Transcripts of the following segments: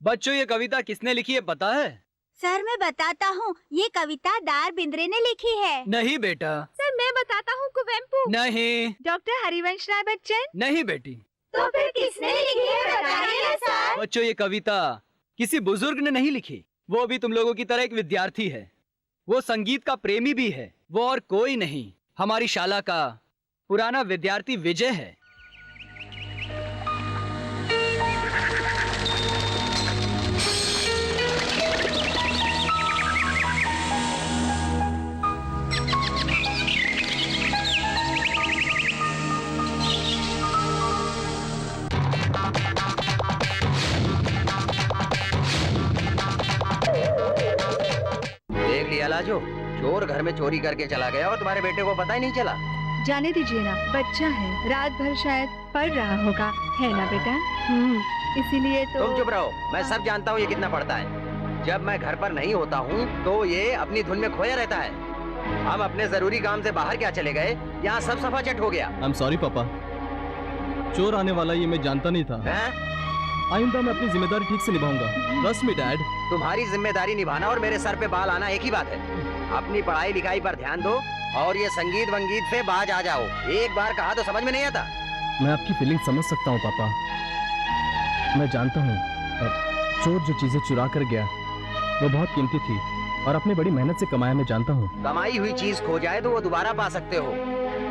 बच्चों, ये कविता किसने लिखी है पता है? सर मैं बताता हूँ, ये कविता दार बिंद्रे ने लिखी है। नहीं बेटा। सर मैं बताता हूँ, कुवेम्पू। नहीं। डॉक्टर हरिवंश राय बच्चन। नहीं बेटी। तो फिर किसने लिखी है बताइए ना सर। बच्चों, ये कविता किसी बुजुर्ग ने नहीं लिखी। वो भी तुम लोगों की तरह एक विद्यार्थी है। वो संगीत का प्रेमी भी है। वो और कोई नहीं, हमारी शाला का पुराना विद्यार्थी विजय है। देख लिया लाजो, चोर घर में चोरी करके चला गया और तुम्हारे बेटे को पता ही नहीं चला। जाने दीजिए ना, बच्चा है, रात भर शायद पढ़ रहा होगा, है ना बेटा? इसीलिए तो। तुम चुप रहो, मैं सब जानता हूँ ये कितना पढ़ता है। जब मैं घर पर नहीं होता हूँ तो ये अपनी धुन में खोया रहता है। हम अपने जरूरी काम से बाहर क्या चले गए, यहाँ सब सफाचट हो गया। I'm sorry पापा, चोर आने वाला ये मैं जानता नहीं था। आइंदा मैं अपनी जिम्मेदारी ठीक से निभाऊंगा। Trust me, Dad। तुम्हारी जिम्मेदारी निभाना और मेरे सर पे बाल आना एक ही बात है। अपनी पढ़ाई लिखाई पर ध्यान दो और ये संगीत वंगीत से बाज आ जाओ। एक बार कहा तो समझ में नहीं आता। मैं आपकी फीलिंग समझ सकता हूँ पापा। मैं जानता हूँ चोर जो चीजें चुरा कर गया वो बहुत कीमती थी और अपनी बड़ी मेहनत से कमाया, मैं जानता हूँ। कमाई हुई चीज खो जाए तो वो दोबारा पा सकते हो,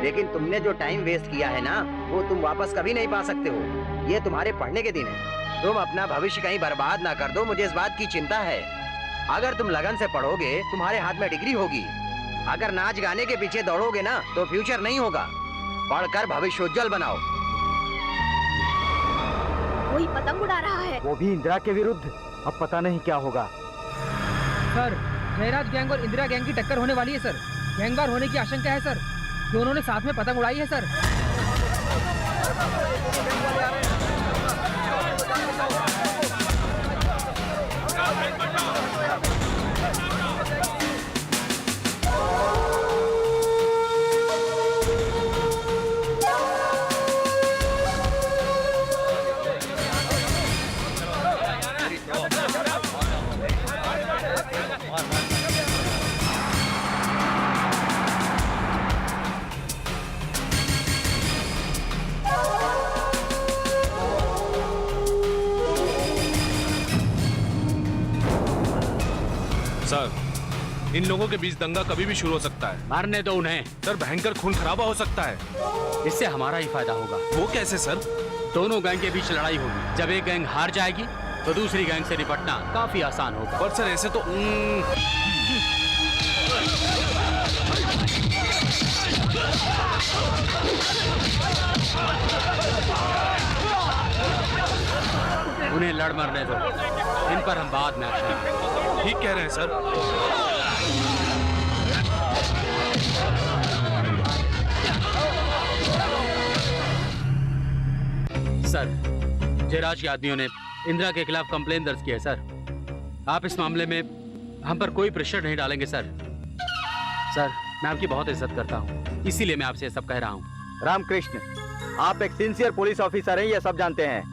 लेकिन तुमने जो टाइम वेस्ट किया है ना, वो तुम वापस कभी नहीं पा सकते हो। ये तुम्हारे पढ़ने के दिन है। तुम अपना भविष्य कहीं बर्बाद ना कर दो, मुझे इस बात की चिंता है। अगर तुम लगन से पढ़ोगे, तुम्हारे हाथ में डिग्री होगी। अगर नाच गाने के पीछे दौड़ोगे ना, तो फ्यूचर नहीं होगा। पढ़कर भविष्य उज्जवल बनाओ। कोई पतंग उड़ा रहा है। वो भी इंदिरा के विरुद्ध। अब पता नहीं क्या होगा। सर, जयराज गैंग और इंदिरा गैंग की टक्कर होने वाली है सर। गैंगवार होने की आशंका है सर। दोनों ने साथ में पतंग उड़ाई है सर। सर, इन लोगों के बीच दंगा कभी भी शुरू हो सकता है। मारने दो उन्हें। सर, भयंकर खून खराबा हो सकता है। इससे हमारा ही फायदा होगा। वो कैसे सर? दोनों गैंग के बीच लड़ाई होगी। जब एक गैंग हार जाएगी तो दूसरी गैंग से निपटना काफी आसान होगा। पर सर ऐसे तो उन्हें लड़ मरने दो, इन पर हम बाद में एक्शन लेंगे। ठीक कह रहे हैं सर। सर, जयराज के आदमियों ने इंदिरा के खिलाफ कंप्लेन दर्ज की है सर। आप इस मामले में हम पर कोई प्रेशर नहीं डालेंगे सर। सर, मैं आपकी बहुत इज्जत करता हूँ, इसीलिए मैं आपसे सब कह रहा हूँ। रामकृष्ण, आप एक सिंसियर पुलिस ऑफिसर हैं, ये सब जानते हैं,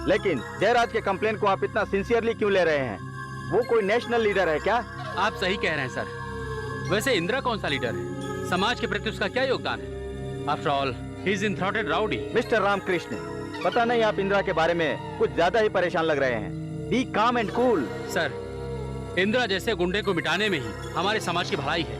लेकिन जयराज के कंप्लेन को आप इतना सिंसियरली क्यों ले रहे हैं? वो कोई नेशनल लीडर है क्या? आप सही कह रहे हैं सर। वैसे इंदिरा कौन सा लीडर है? समाज के प्रति उसका क्या योगदान है? After all, he is enthroned rowdy. Mister Ramakrishna, पता नहीं आप इंदिरा के बारे में कुछ ज्यादा ही परेशान लग रहे हैं। बी काम एंड कूल। सर, इंदिरा जैसे गुंडे को मिटाने में ही हमारे समाज की भलाई है,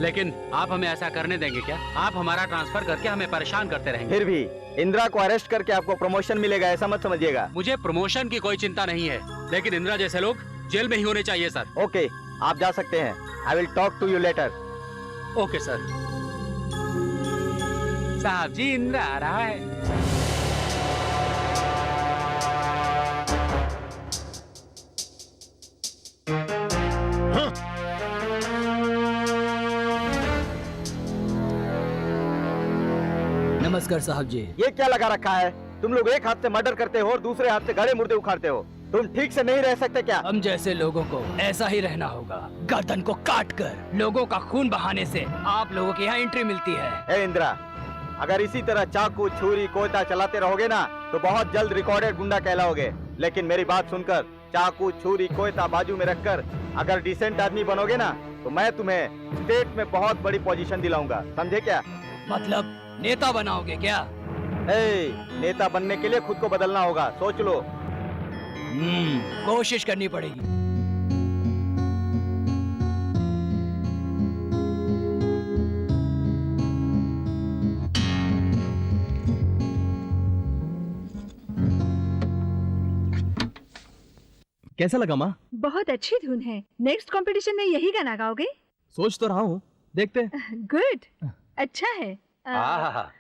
लेकिन आप हमें ऐसा करने देंगे क्या? आप हमारा ट्रांसफर करके हमें परेशान करते रहेंगे। फिर भी इंदिरा को अरेस्ट करके आपको प्रमोशन मिलेगा, ऐसा मत समझिएगा। मुझे प्रमोशन की कोई चिंता नहीं है, लेकिन इंदिरा जैसे लोग जेल में ही होने चाहिए सर। ओके, आप जा सकते हैं। I will talk to you later. Okay sir. साहब जी, इंदिरा आ रहा है। नमस्कार साहब जी। ये क्या लगा रखा है? तुम लोग एक हाथ से मर्डर करते हो और दूसरे हाथ से गड़े मुर्दे उखाड़ते हो। तुम ठीक से नहीं रह सकते क्या? हम जैसे लोगों को ऐसा ही रहना होगा। गर्दन को काट कर लोगों का खून बहाने से आप लोगों के यहाँ एंट्री मिलती है। ए इंदिरा, अगर इसी तरह चाकू छुरी कोयता चलाते रहोगे ना, तो बहुत जल्द रिकॉर्डेड गुंडा कहलाओगे। लेकिन मेरी बात सुनकर चाकू छुरी कोयता बाजू में रखकर अगर डिसेंट आदमी बनोगे ना तो मैं तुम्हें स्टेट में बहुत बड़ी पोजीशन दिलाऊंगा, समझे क्या? मतलब नेता बनाओगे क्या? नेता बनने के लिए खुद को बदलना होगा, सोच लो। कोशिश करनी पड़ेगी। कैसा लगा माँ? बहुत अच्छी धुन है। नेक्स्ट कंपटीशन में यही गाना गाओगे? सोच तो रहा हूँ, देखते। गुड, अच्छा है।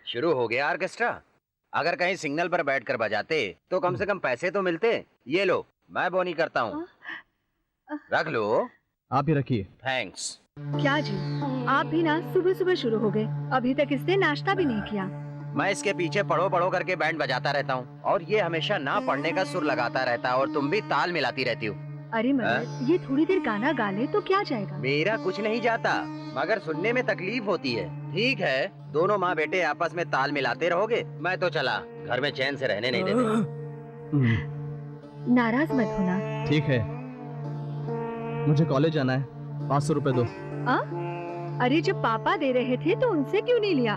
शुरू हो गया ऑर्केस्ट्रा। अगर कहीं सिग्नल पर बैठकर बजाते तो कम से कम पैसे तो मिलते। ये लो, मैं बोनी करता हूँ, रख लो। आप ही रखिए। थैंक्स। क्या जी, आप भी ना सुबह सुबह शुरू हो गए, अभी तक इसने नाश्ता भी नहीं किया। मैं इसके पीछे पढ़ो पढ़ो करके बैंड बजाता रहता हूँ और ये हमेशा ना पढ़ने का सुर लगाता रहता है और तुम भी ताल मिलाती रहती हो। अरे मदर, ये थोड़ी देर गाना गा ले तो क्या जाएगा? मेरा कुछ नहीं जाता, मगर सुनने में तकलीफ होती है। ठीक है, दोनों माँ बेटे आपस में ताल मिलाते रहोगे, मैं तो चला, घर में चैन से रहने नहीं देते। नाराज मत होना। ठीक है, मुझे कॉलेज जाना है, 500 रुपए दो। अरे जब पापा दे रहे थे तो उनसे क्यों नहीं लिया?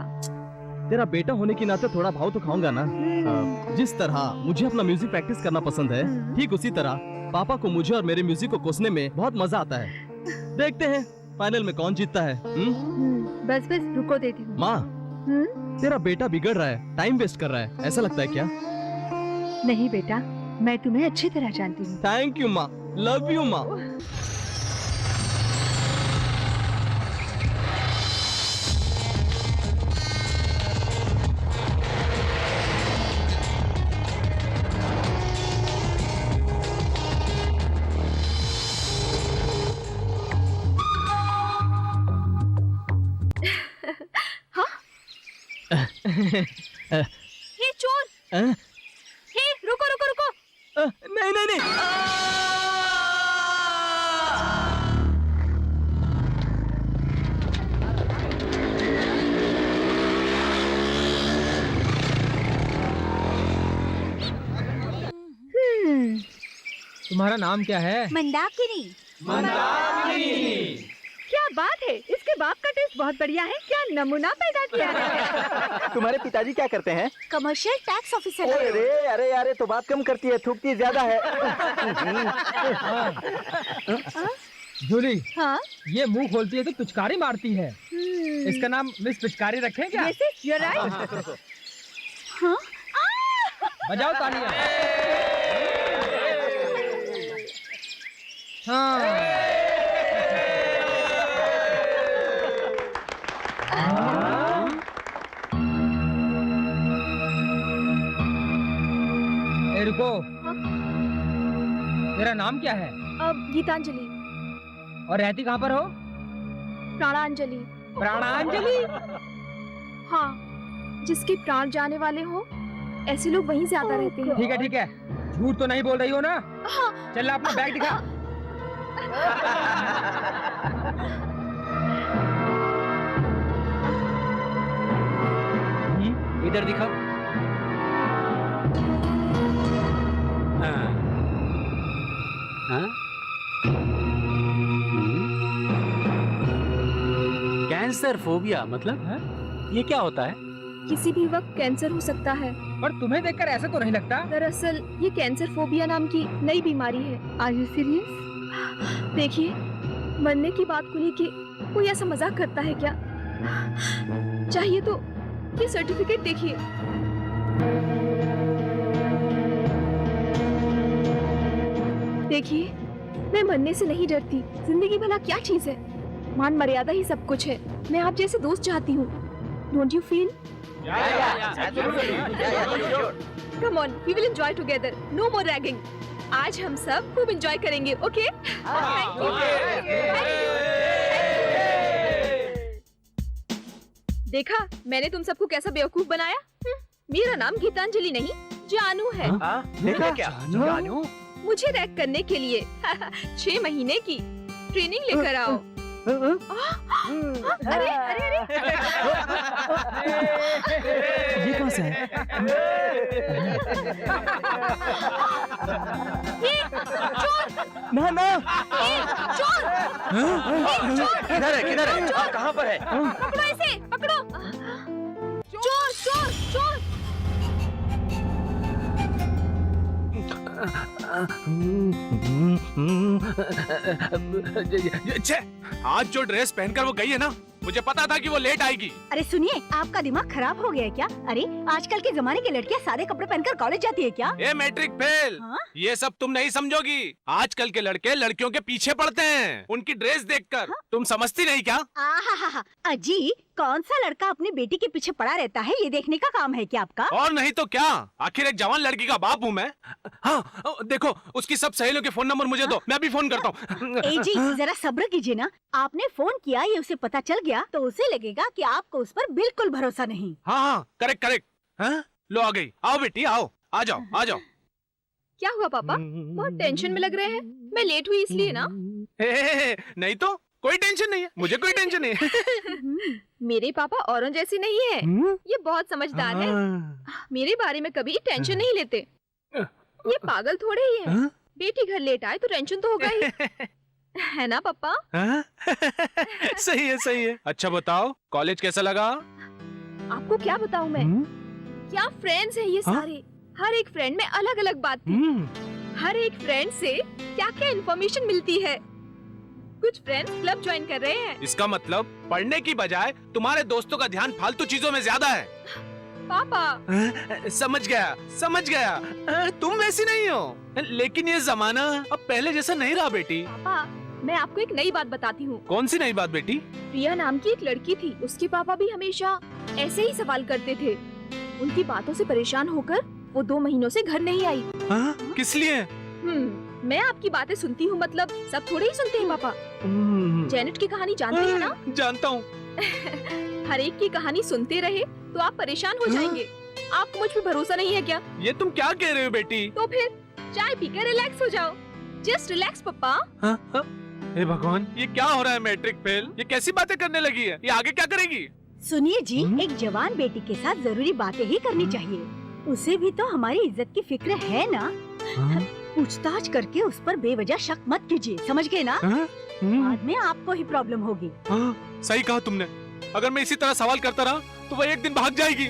तेरा बेटा होने के नाते थोड़ा भाव तो खाऊंगा ना। जिस तरह मुझे अपना म्यूजिक प्रैक्टिस करना पसंद है, ठीक उसी तरह पापा को मुझे और मेरे म्यूजिक को कोसने में बहुत मजा आता है। देखते हैं फाइनल में कौन जीतता है। बस बस रुको, देती हूँ। माँ, तेरा बेटा बिगड़ रहा है, टाइम वेस्ट कर रहा है, ऐसा लगता है क्या? नहीं बेटा, मैं तुम्हें अच्छी तरह जानती हूँ। थैंक यू माँ, लव यू माँ। हे चोर! हे रुको रुको रुको! नहीं नहीं नहीं। तुम्हारा नाम क्या है? मंदाकिनी। क्या बात है, इसके बाप का टेस्ट बहुत बढ़िया है। क्या नमूना पैदा किया है। तुम्हारे पिताजी क्या करते हैं? Commercial tax officer. अरे अरे अरे, तो बात कम करती है, थूकती ज्यादा है। जूली, हाँ? ये मुंह खोलती है तो पिचकारी मारती है। इसका नाम मिस पिचकारी रखें क्या? Yes, yes, you're right. हाँ? बजाओ तालियां। हाँ। रुको, तेरा नाम क्या है? गीतांजलि। और रहती कहाँ पर हो? प्राणांजलि। प्राणांजलि? हाँ, जिसके प्राण जाने वाले हो, ऐसे लोग वहीं से आता रहते हैं। ठीक है, झूठ तो नहीं बोल रही हो ना? हाँ। चल अपना बैग दिखा। इधर दिखा। कैंसर फोबिया मतलब ये क्या होता है? किसी भी वक्त कैंसर हो सकता है। पर तुम्हें देखकर ऐसा तो नहीं लगता। दरअसल ये कैंसर फोबिया नाम की नई बीमारी है। Are you serious? देखिए, मरने की बात को लेके कोई ऐसा मजाक करता है क्या? चाहिए तो ये सर्टिफिकेट देखिए। देखिए, मैं मरने से नहीं डरती। जिंदगी भला क्या चीज है? मान मर्यादा ही सब कुछ है। मैं आप जैसे दोस्त चाहती हूँ। Don't you feel? Come on, we will enjoy together. No more ragging. आज हम सब खूब एंजॉय करेंगे, ओके? देखा, मैंने तुम सबको कैसा बेवकूफ बनाया? मेरा नाम गीतांजलि नहीं, जानू है। देखा क्या? मुझे रैक करने के लिए 6 महीने की ट्रेनिंग लेकर आओ। अरे अरे अरे ये कहाँ से है? ना ना किधर है आप कहाँ पर है? पकड़ो इसे, पकड़ो। चोर चोर चोर। छे, आज जो ड्रेस पहनकर वो गई है ना, मुझे पता था कि वो लेट आएगी। अरे सुनिए, आपका दिमाग खराब हो गया है क्या? अरे आजकल के जमाने की लड़कियां सादे कपड़े पहनकर कॉलेज जाती है क्या? ये मैट्रिक फेल। हाँ? ये सब तुम नहीं समझोगी। आजकल के लड़के लड़कियों के पीछे पड़ते हैं उनकी ड्रेस देखकर। तुम समझती नहीं क्या? आहा, अजी कौन सा लड़का अपनी बेटी के पीछे पड़ा रहता है, ये देखने का काम है क्या आपका? और नहीं तो क्या, आखिर एक जवान लड़की का बाप हूँ मैं। हाँ देखो, उसकी सब सहेलियों के फोन नंबर मुझे दो, मैं भी फोन करता हूँ। ए जी जरा सब्र कीजिए ना, आपने फोन किया, ये उसे पता चल गया तो उसे लगेगा कि आपको उस पर बिल्कुल भरोसा नहीं। हाँ करेक्ट करेक्ट। हाँ लो आ गई, आओ बेटी आओ, आ जाओ आ जाओ। क्या हुआ पापा? बहुत टेंशन में लग रहे हैं। मैं लेट हुई इसलिए ना? नहीं तो कोई टेंशन नहीं है, मुझे कोई टेंशन नहीं है। मेरे पापा औरों जैसे नहीं है, ये बहुत समझदार है। मेरे बारे में कभी टेंशन नहीं लेते। ये पागल थोड़े ही है। बेटी घर लेट आए तो टेंशन तो होगा ही, है ना पापा? सही है सही है। अच्छा बताओ, कॉलेज कैसा लगा? आपको क्या बताऊं मैं? क्या फ्रेंड्स हैं ये सारे। हर एक फ्रेंड में अलग अलग बात थी। हर एक फ्रेंड से क्या क्या इन्फॉर्मेशन मिलती है। कुछ फ्रेंड्स क्लब ज्वाइन कर रहे हैं। इसका मतलब पढ़ने की बजाय तुम्हारे दोस्तों का ध्यान फालतू चीजों में ज्यादा है। पापा समझ गया, तुम वैसी नहीं हो। लेकिन ये जमाना अब पहले जैसा नहीं रहा बेटी। पापा मैं आपको एक नई बात बताती हूँ। कौन सी नई बात बेटी? प्रिया नाम की एक लड़की थी, उसके पापा भी हमेशा ऐसे ही सवाल करते थे। उनकी बातों से परेशान होकर वो 2 महीनों से घर नहीं आई। किस लिए? मैं आपकी बातें सुनती हूँ, मतलब सब थोड़े ही सुनते हैं पापा। जेनेट की कहानी जानते हैं ना? जानता हूँ। हर एक की कहानी सुनते रहे तो आप परेशान हो जाएंगे। आपको मुझ पे भरोसा नहीं है क्या? ये तुम क्या कह रहे हो बेटी? तो फिर चाय पीकर रिलैक्स हो जाओ। जस्ट रिलैक्स पापा। हे भगवान, ये क्या हो रहा है? मैट्रिक फेल, ये कैसी बातें करने लगी है? ये आगे क्या करेगी? सुनिए जी, एक जवान बेटी के साथ जरूरी बातें ही करनी चाहिए। उसे भी तो हमारी इज्जत की फिक्र है ना। पूछताछ करके उस पर बेवजह शक मत कीजिए, समझ गए ना? बाद में आपको ही प्रॉब्लम होगी। सही कहा तुमने। अगर मैं इसी तरह सवाल करता रहा तो वह एक दिन भाग जाएगी।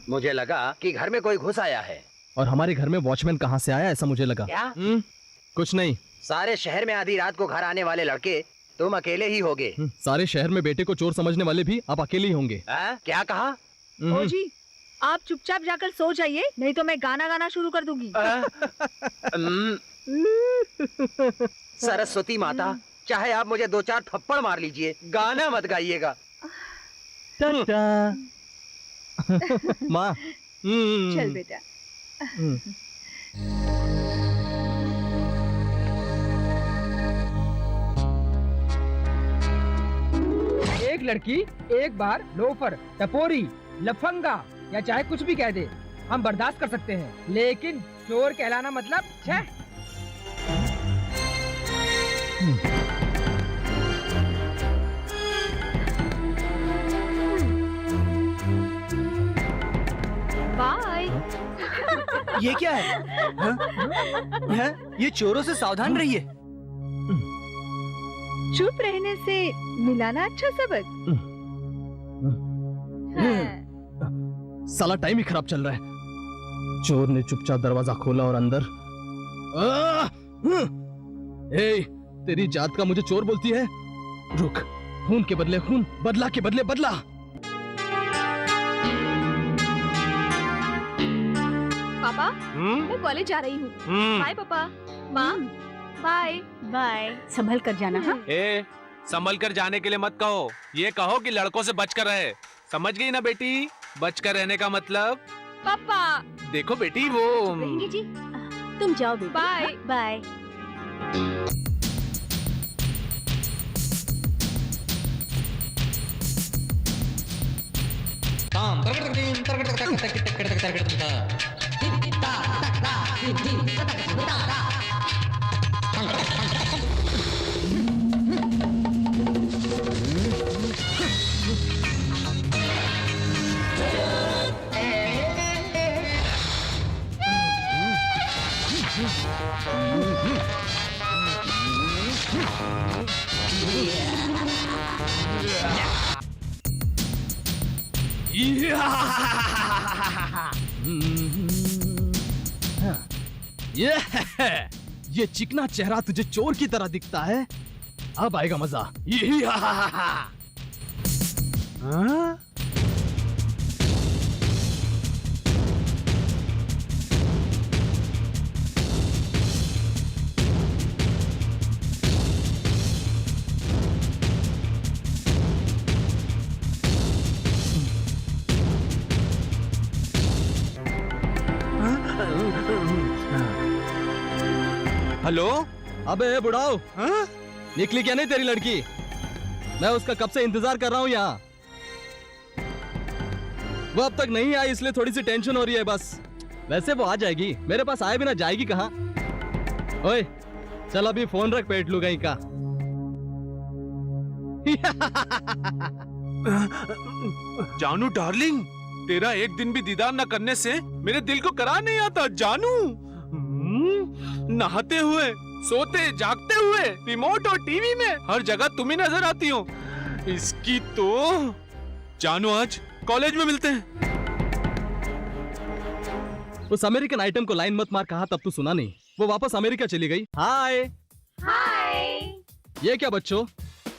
मुझे लगा कि घर में कोई घुस आया है। और हमारे घर में वॉचमैन कहाँ से आया, ऐसा मुझे लगा। क्या? कुछ नहीं। सारे शहर में आधी रात को घर आने वाले लड़के तुम अकेले ही होगे। सारे शहर में बेटे को चोर समझने वाले भी आप अकेले ही होंगे। क्या कहा? ओ जी, आप चुपचाप जाकर सो जाइए, नहीं तो मैं गाना गाना शुरू कर दूंगी। सरस्वती माता, चाहे आप मुझे 2-4 थप्पड़ मार लीजिए, गाना मत गाइएगा। माँ। चल बेटा। एक लड़की एक बार लोफर, टपोरी, लफंगा या चाहे कुछ भी कह दे, हम बर्दाश्त कर सकते हैं, लेकिन चोर कहलाना मतलब छह। बाय। ये क्या है? हाँ? ये चोरों से सावधान रहिए। चुप रहने से मिलाना अच्छा सबक। साला टाइम ही खराब चल रहा है। चोर ने चुपचाप दरवाजा खोला और अंदर। ए, तेरी जात का मुझे चोर बोलती है? रुक, खून के बदले खून, बदला के बदले बदला। पापा मैं कॉलेज जा रही हूँ। बाय पापा। माँ बाय। बाय, संभल कर जाना। हाँ ए, संभल कर जाने के लिए मत कहो, ये कहो कि लड़कों से बच कर रहे। समझ गई ना बेटी? बच कर रहने का मतलब। पापा देखो बेटी वो रहेंगे जी, तुम जाओ बेटा। बाय। बाय। ये चिकना चेहरा तुझे चोर की तरह दिखता है, अब आएगा मजा। हेलो। अबे बुढ़ाओ, निकली क्या नहीं तेरी लड़की? मैं उसका कब से इंतजार कर रहा हूँ यहाँ। वो अब तक नहीं आई इसलिए थोड़ी सी टेंशन हो रही है बस। वैसे वो आ जाएगी, मेरे पास आए बिना जाएगी कहाँ। ओए चल अभी फोन रख, पेट लू कहीं का। जानू डार्लिंग, तेरा एक दिन भी दीदार न करने से मेरे दिल को करार नहीं आता जानू। नहाते हुए, सोते जागते हुए, रिमोट और टीवी में हर जगह तुम ही नजर आती हो। इसकी तो जानू आज कॉलेज में मिलते हैं। उस अमेरिकन आइटम को लाइन मत मार कहा तब तू सुना नहीं। वो वापस अमेरिका चली गई। हाय हाय। ये क्या बच्चों,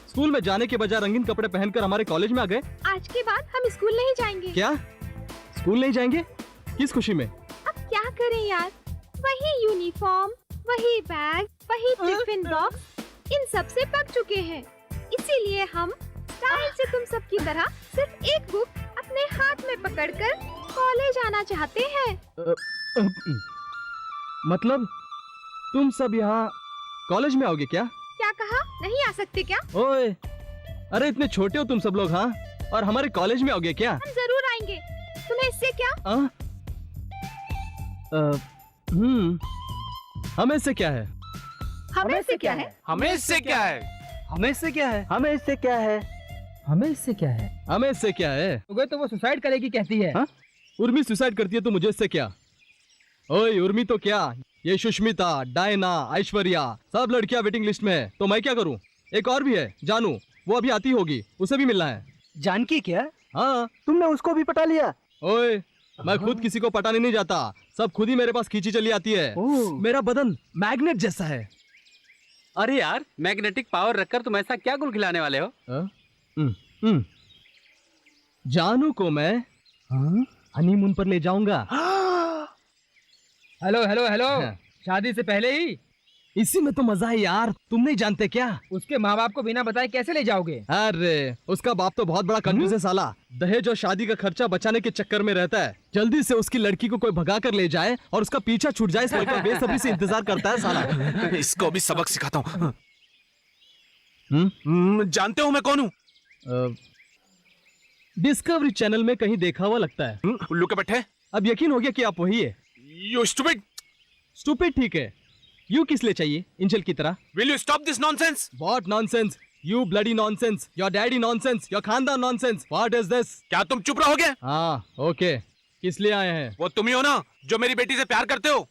स्कूल में जाने के बजाय रंगीन कपड़े पहनकर हमारे कॉलेज में आ गए। आज के बाद हम स्कूल नहीं जाएंगे। क्या स्कूल नहीं जाएंगे? किस खुशी में? अब क्या करें यार, वही यूनिफॉर्म, वही बैग, वही टिफिन बॉक्स, इन सब से पक चुके हैं। इसीलिए हम स्टाइल से तुम सब की तरह सिर्फ एक बुक अपने हाथ में पकड़कर कॉलेज आना चाहते हैं। मतलब तुम सब यहाँ कॉलेज में आओगे क्या? क्या कहा? नहीं आ सकते क्या? ओए अरे इतने छोटे हो तुम सब लोग, हाँ? और हमारे कॉलेज में आओगे क्या? हम जरूर आएंगे, तुम्हें इससे क्या? हमें इससे क्या है? हमें इससे क्या है? हमें इससे क्या है? हमें इससे क्या है? हमें इससे क्या है? हमें इससे क्या है? हमें इससे क्या है? हो तो वो सुसाइड करेगी कहती है। हाँ? उर्मी सुसाइड करती है तो मुझे इससे क्या? ओए उर्मी तो क्या, ये सुष्मिता, डायना, ऐश्वर्या सब लड़कियां वेटिंग लिस्ट में है, तो मैं क्या करूं? एक और भी है जानू, वो अभी आती होगी, उसे भी मिलना है। जानकी क्या? हाँ तुमने उसको भी पटा लिया? ओए मैं खुद किसी को पटाने नहीं जाता, सब खुद ही मेरे पास खींची चली आती है। मेरा बदन मैग्नेट जैसा है। अरे यार, मैग्नेटिक पावर रखकर तुम ऐसा क्या गुल खिलाने वाले हो? जानू को मैं हनीमून पर ले जाऊंगा। हेलो हेलो हेलो, हाँ। शादी से पहले ही? इसी में तो मजा है यार, तुम नहीं जानते क्या? उसके माँ बाप को बिना बताए कैसे ले जाओगे? अरे उसका बाप तो बहुत बड़ा कंजूस है साला, दहेज और शादी का खर्चा बचाने के चक्कर में रहता है। जल्दी से उसकी लड़की को कोई भगा कर ले जाए और उसका पीछा छूट जाए, इसलिए इतना बेसब्री से इंतजार करता है साला। इसको भी सबक सिखाता हूँ। जानते हो मैं कौन हूँ? डिस्कवरी चैनल में कहीं देखा हुआ लगता है। उल्लू के पट्टे। अब यकीन हो गया कि आप वही है। You stupid! स्टूपिड ठीक है, यू किस लिए चाहिए इंजल की तरह? Will you stop this nonsense? What nonsense? You bloody nonsense. Your daddy nonsense. Your खानदान nonsense. What is this? क्या तुम चुप रहोगे? हाँ ओके, किस लिए आए हैं? वो तुम ही हो ना जो मेरी बेटी से प्यार करते हो?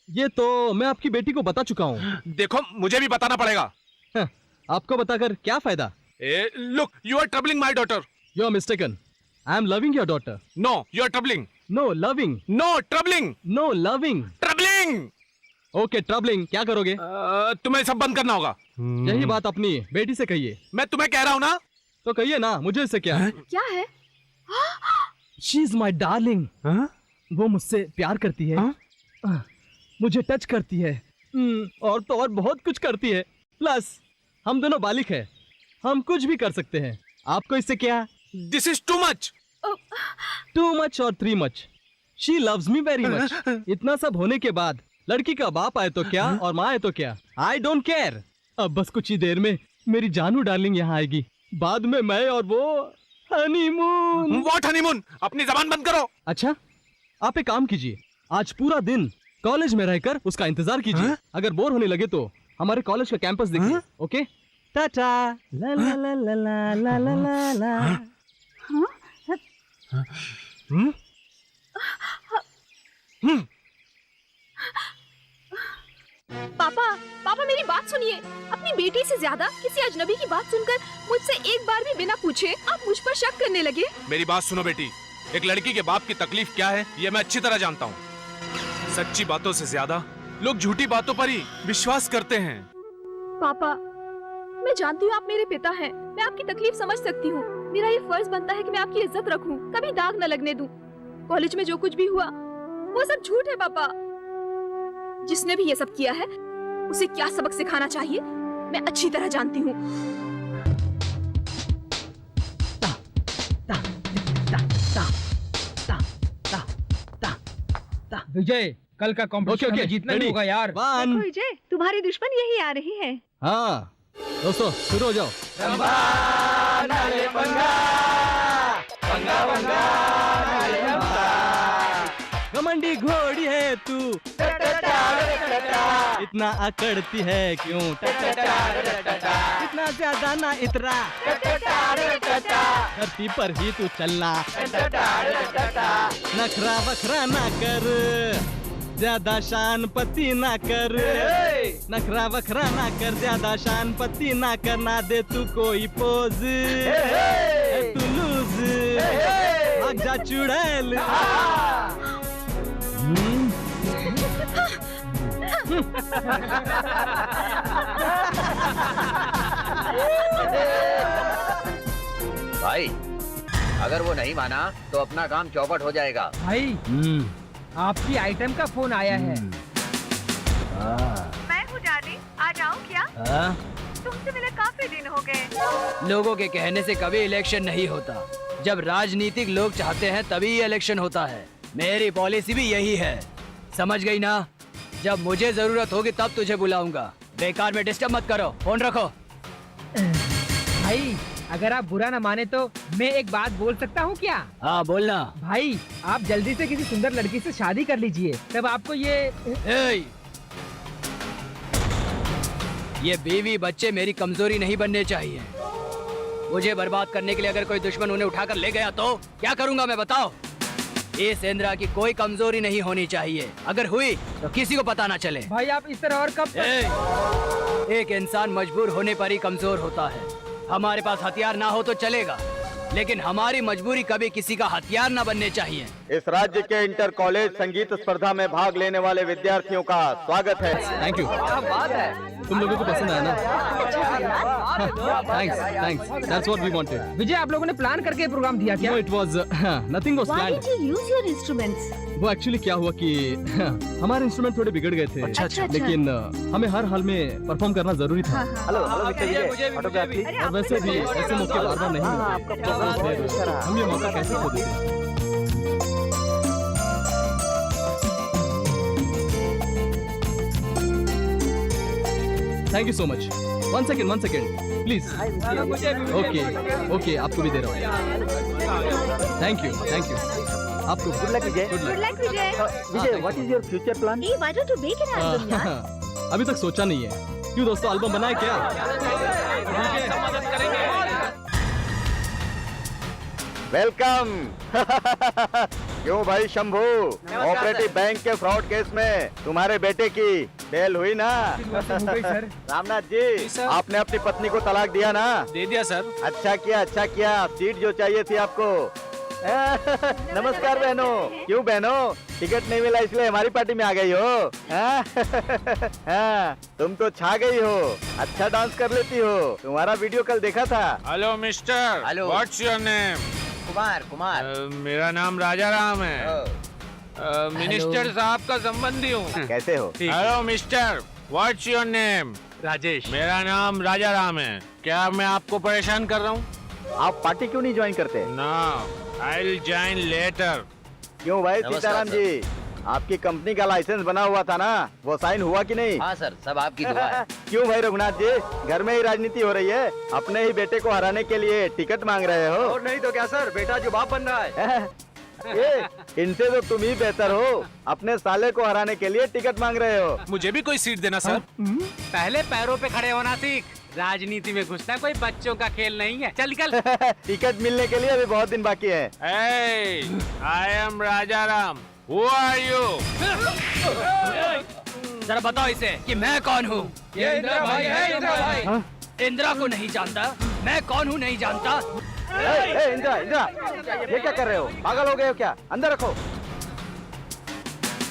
ये तो मैं आपकी बेटी को बता चुका हूँ। देखो मुझे भी बताना पड़ेगा। आपको बताकर क्या फायदा? Look, you are troubling my daughter. You are mistaken. I am loving your daughter. No, you are troubling. No loving. No, troubling. No loving. Troubling. Okay, troubling. क्या करोगे? तुम्हें सब बंद करना होगा। यही बात अपनी बेटी से कहिए। मैं तुम्हें कह रहा हूँ ना। तो कहिए ना, मुझे इससे क्या? क्या है? She is my darling. वो मुझसे प्यार करती है, मुझे टच करती है, और तो और बहुत कुछ करती है। प्लस हम दोनों बालिक हैं, हम कुछ भी कर सकते हैं। आपको इससे क्या? This is too much. Too much और three much. She loves me very much. इतना सब होने के बाद लड़की का बाप आए तो क्या और माँ आए तो क्या, आई डोंट केयर। अब बस कुछ ही देर में मेरी जानू डार्लिंग यहाँ आएगी, बाद में मैं और वो हनीमून। What honeymoon? अपनी जबान बंद करो। अच्छा, आप एक काम कीजिए, आज पूरा दिन कॉलेज में रहकर उसका इंतजार कीजिए। अगर बोर होने लगे तो हमारे कॉलेज का कैंपस देखिए। ओके, टाटा। ला ला ला ला ला ला ला ला ला। पापा, पापा मेरी बात सुनिए। अपनी बेटी से ज्यादा किसी अजनबी की बात सुनकर मुझसे एक बार भी बिना पूछे आप मुझ पर शक करने लगे। मेरी बात सुनो बेटी, एक लड़की के बाप की तकलीफ क्या है ये मैं अच्छी तरह जानता हूँ। सच्ची बातों से ज्यादा लोग झूठी बातों पर ही विश्वास करते हैं। पापा, मैं जानती हूँ आप मेरे पिता हैं। मैं आपकी तकलीफ समझ सकती हूँ। मेरा ये फर्ज बनता है कि मैं आपकी इज्जत रखूं, कभी दाग न लगने दूं। कॉलेज में जो कुछ भी हुआ वो सब झूठ है पापा। जिसने भी ये सब किया है उसे क्या सबक सिखाना चाहिए मैं अच्छी तरह जानती हूँ। विजय, कल का कॉम्पिटिशन ओके, हमें जीतना ही ready? होगा यार। वन। देखो विजय, तुम्हारी दुश्मन यही आ रही है। हाँ दोस्तों, शुरू हो जाओ। घमंडी घोड़ी है तू, इतना अकड़ती है क्यों? इतना ज्यादा ना इतरा, धरती पर ही तू चलना, नखरा वखरा ना कर, ज्यादा शान पति ना कर, नखरा वखरा ना कर, ज्यादा शान पति ना कर, ना दे तू कोई पोज, तू लूज, भाग जा चुड़ैल। भाई, अगर वो नहीं माना तो अपना काम चौपट हो जाएगा। भाई, आपकी आइटम का फोन आया है। मैं हूँ डार्लिंग, आ जाऊँ क्या? तुमसे मिले काफी दिन हो गए। लोगों के कहने से कभी इलेक्शन नहीं होता। जब राजनीतिक लोग चाहते हैं तभी इलेक्शन होता है। मेरी पॉलिसी भी यही है, समझ गई ना? जब मुझे जरूरत होगी तब तुझे बुलाऊंगा। बेकार में डिस्टर्ब मत करो, फोन रखो। भाई, अगर आप बुरा न माने तो मैं एक बात बोल सकता हूँ क्या? हाँ बोलना। भाई, आप जल्दी से किसी सुंदर लड़की से शादी कर लीजिए, तब आपको ये बीवी बच्चे मेरी कमजोरी नहीं बनने चाहिए। मुझे बर्बाद करने के लिए अगर कोई दुश्मन उन्हें उठाकर ले गया तो क्या करूंगा मैं, बताओ? इस इंदिरा की कोई कमजोरी नहीं होनी चाहिए, अगर हुई तो किसी को पता ना चले। भाई, आप इस तरह और कब तक... एक इंसान मजबूर होने पर ही कमजोर होता है। हमारे पास हथियार ना हो तो चलेगा, लेकिन हमारी मजबूरी कभी किसी का हथियार ना बनने चाहिए। इस राज्य के इंटर कॉलेज संगीत स्पर्धा में भाग लेने वाले विद्यार्थियों का स्वागत है। Thank you. तुम लोगों को पसंद आया ना? Thanks, thanks. That's what we wanted. Vijay, आप लोगों ने प्लान करके प्रोग्राम दिया क्या? No, it was nothing was Why planned. did you use your instruments? वो एक्चुअली क्या हुआ कि हमारे इंस्ट्रूमेंट थोड़े बिगड़ गए थे। अच्छा। लेकिन हमें हर हाल में परफॉर्म करना जरूरी था। Hello hello mister Vijay, autograph please. और वैसे भी ऐसे मौके बार बार नहीं मिलते। तो हम ये मौका कैसे खो देते? Thank you so much. One second please. Okay, आपको भी दे रहा हूँ। Thank you. आपको good luck Vijay. Good good luck. Luck Vijay. Vijay, what is your future plan? Hey, why don't you make an album, यार? अभी तक सोचा नहीं है। क्यों दोस्तों, एल्बम बनाए क्या? वेलकम। क्यों भाई शंभू, ऑपरेटिव बैंक के फ्रॉड केस में तुम्हारे बेटे की बेल हुई ना? हो गई सर। रामनाथ जी, आपने अपनी पत्नी को तलाक दिया ना? दे दिया सर। अच्छा किया। सीट जो चाहिए थी आपको। नमस्कार बहनों। क्यों बहनों, टिकट नहीं मिला इसलिए हमारी पार्टी में आ गई हो? हाँ, तुम तो छा गई हो, अच्छा डांस कर लेती हो। तुम्हारा वीडियो कल देखा था। Hello mister, hello. What's your name? Kumar. मेरा नाम राजा राम है। मिनिस्टर साहब का संबंधी हूँ। कैसे हो? Hello mister, what's your name? Rajesh. मेरा नाम राजा राम है। क्या मैं आपको परेशान कर रहा हूँ? आप पार्टी क्यों नहीं ज्वाइन करते? No, I will join later. क्यों भाई नमस्कार, सीताराम जी, आपकी कंपनी का लाइसेंस बना हुआ था ना, वो साइन हुआ कि नहीं? हाँ सर, सब आपकी दुआ है। क्यों भाई रघुनाथ जी, घर में ही राजनीति हो रही है? अपने ही बेटे को हराने के लिए टिकट मांग रहे हो? और नहीं तो क्या सर, बेटा जो बाप बन रहा है। इनसे तो तुम ही बेहतर हो, अपने साले को हराने के लिए टिकट मांग रहे हो। मुझे भी कोई सीट देना सर। पहले पैरों पे खड़े होना सीख। राजनीति में घुसना कोई बच्चों का खेल नहीं है। चल निकल। टिकट मिलने के लिए अभी बहुत दिन बाकी है। I am Raja Ram. Who are you? जरा बताओ इसे कि मैं कौन हूँ। ये इंदिरा भाई है, इंदिरा भाई। इंदिरा को नहीं जानता, मैं कौन हूँ नहीं जानता। इंदिरा, इंदिरा, ये क्या कर रहे हो? पागल हो गए हो क्या? अंदर रखो।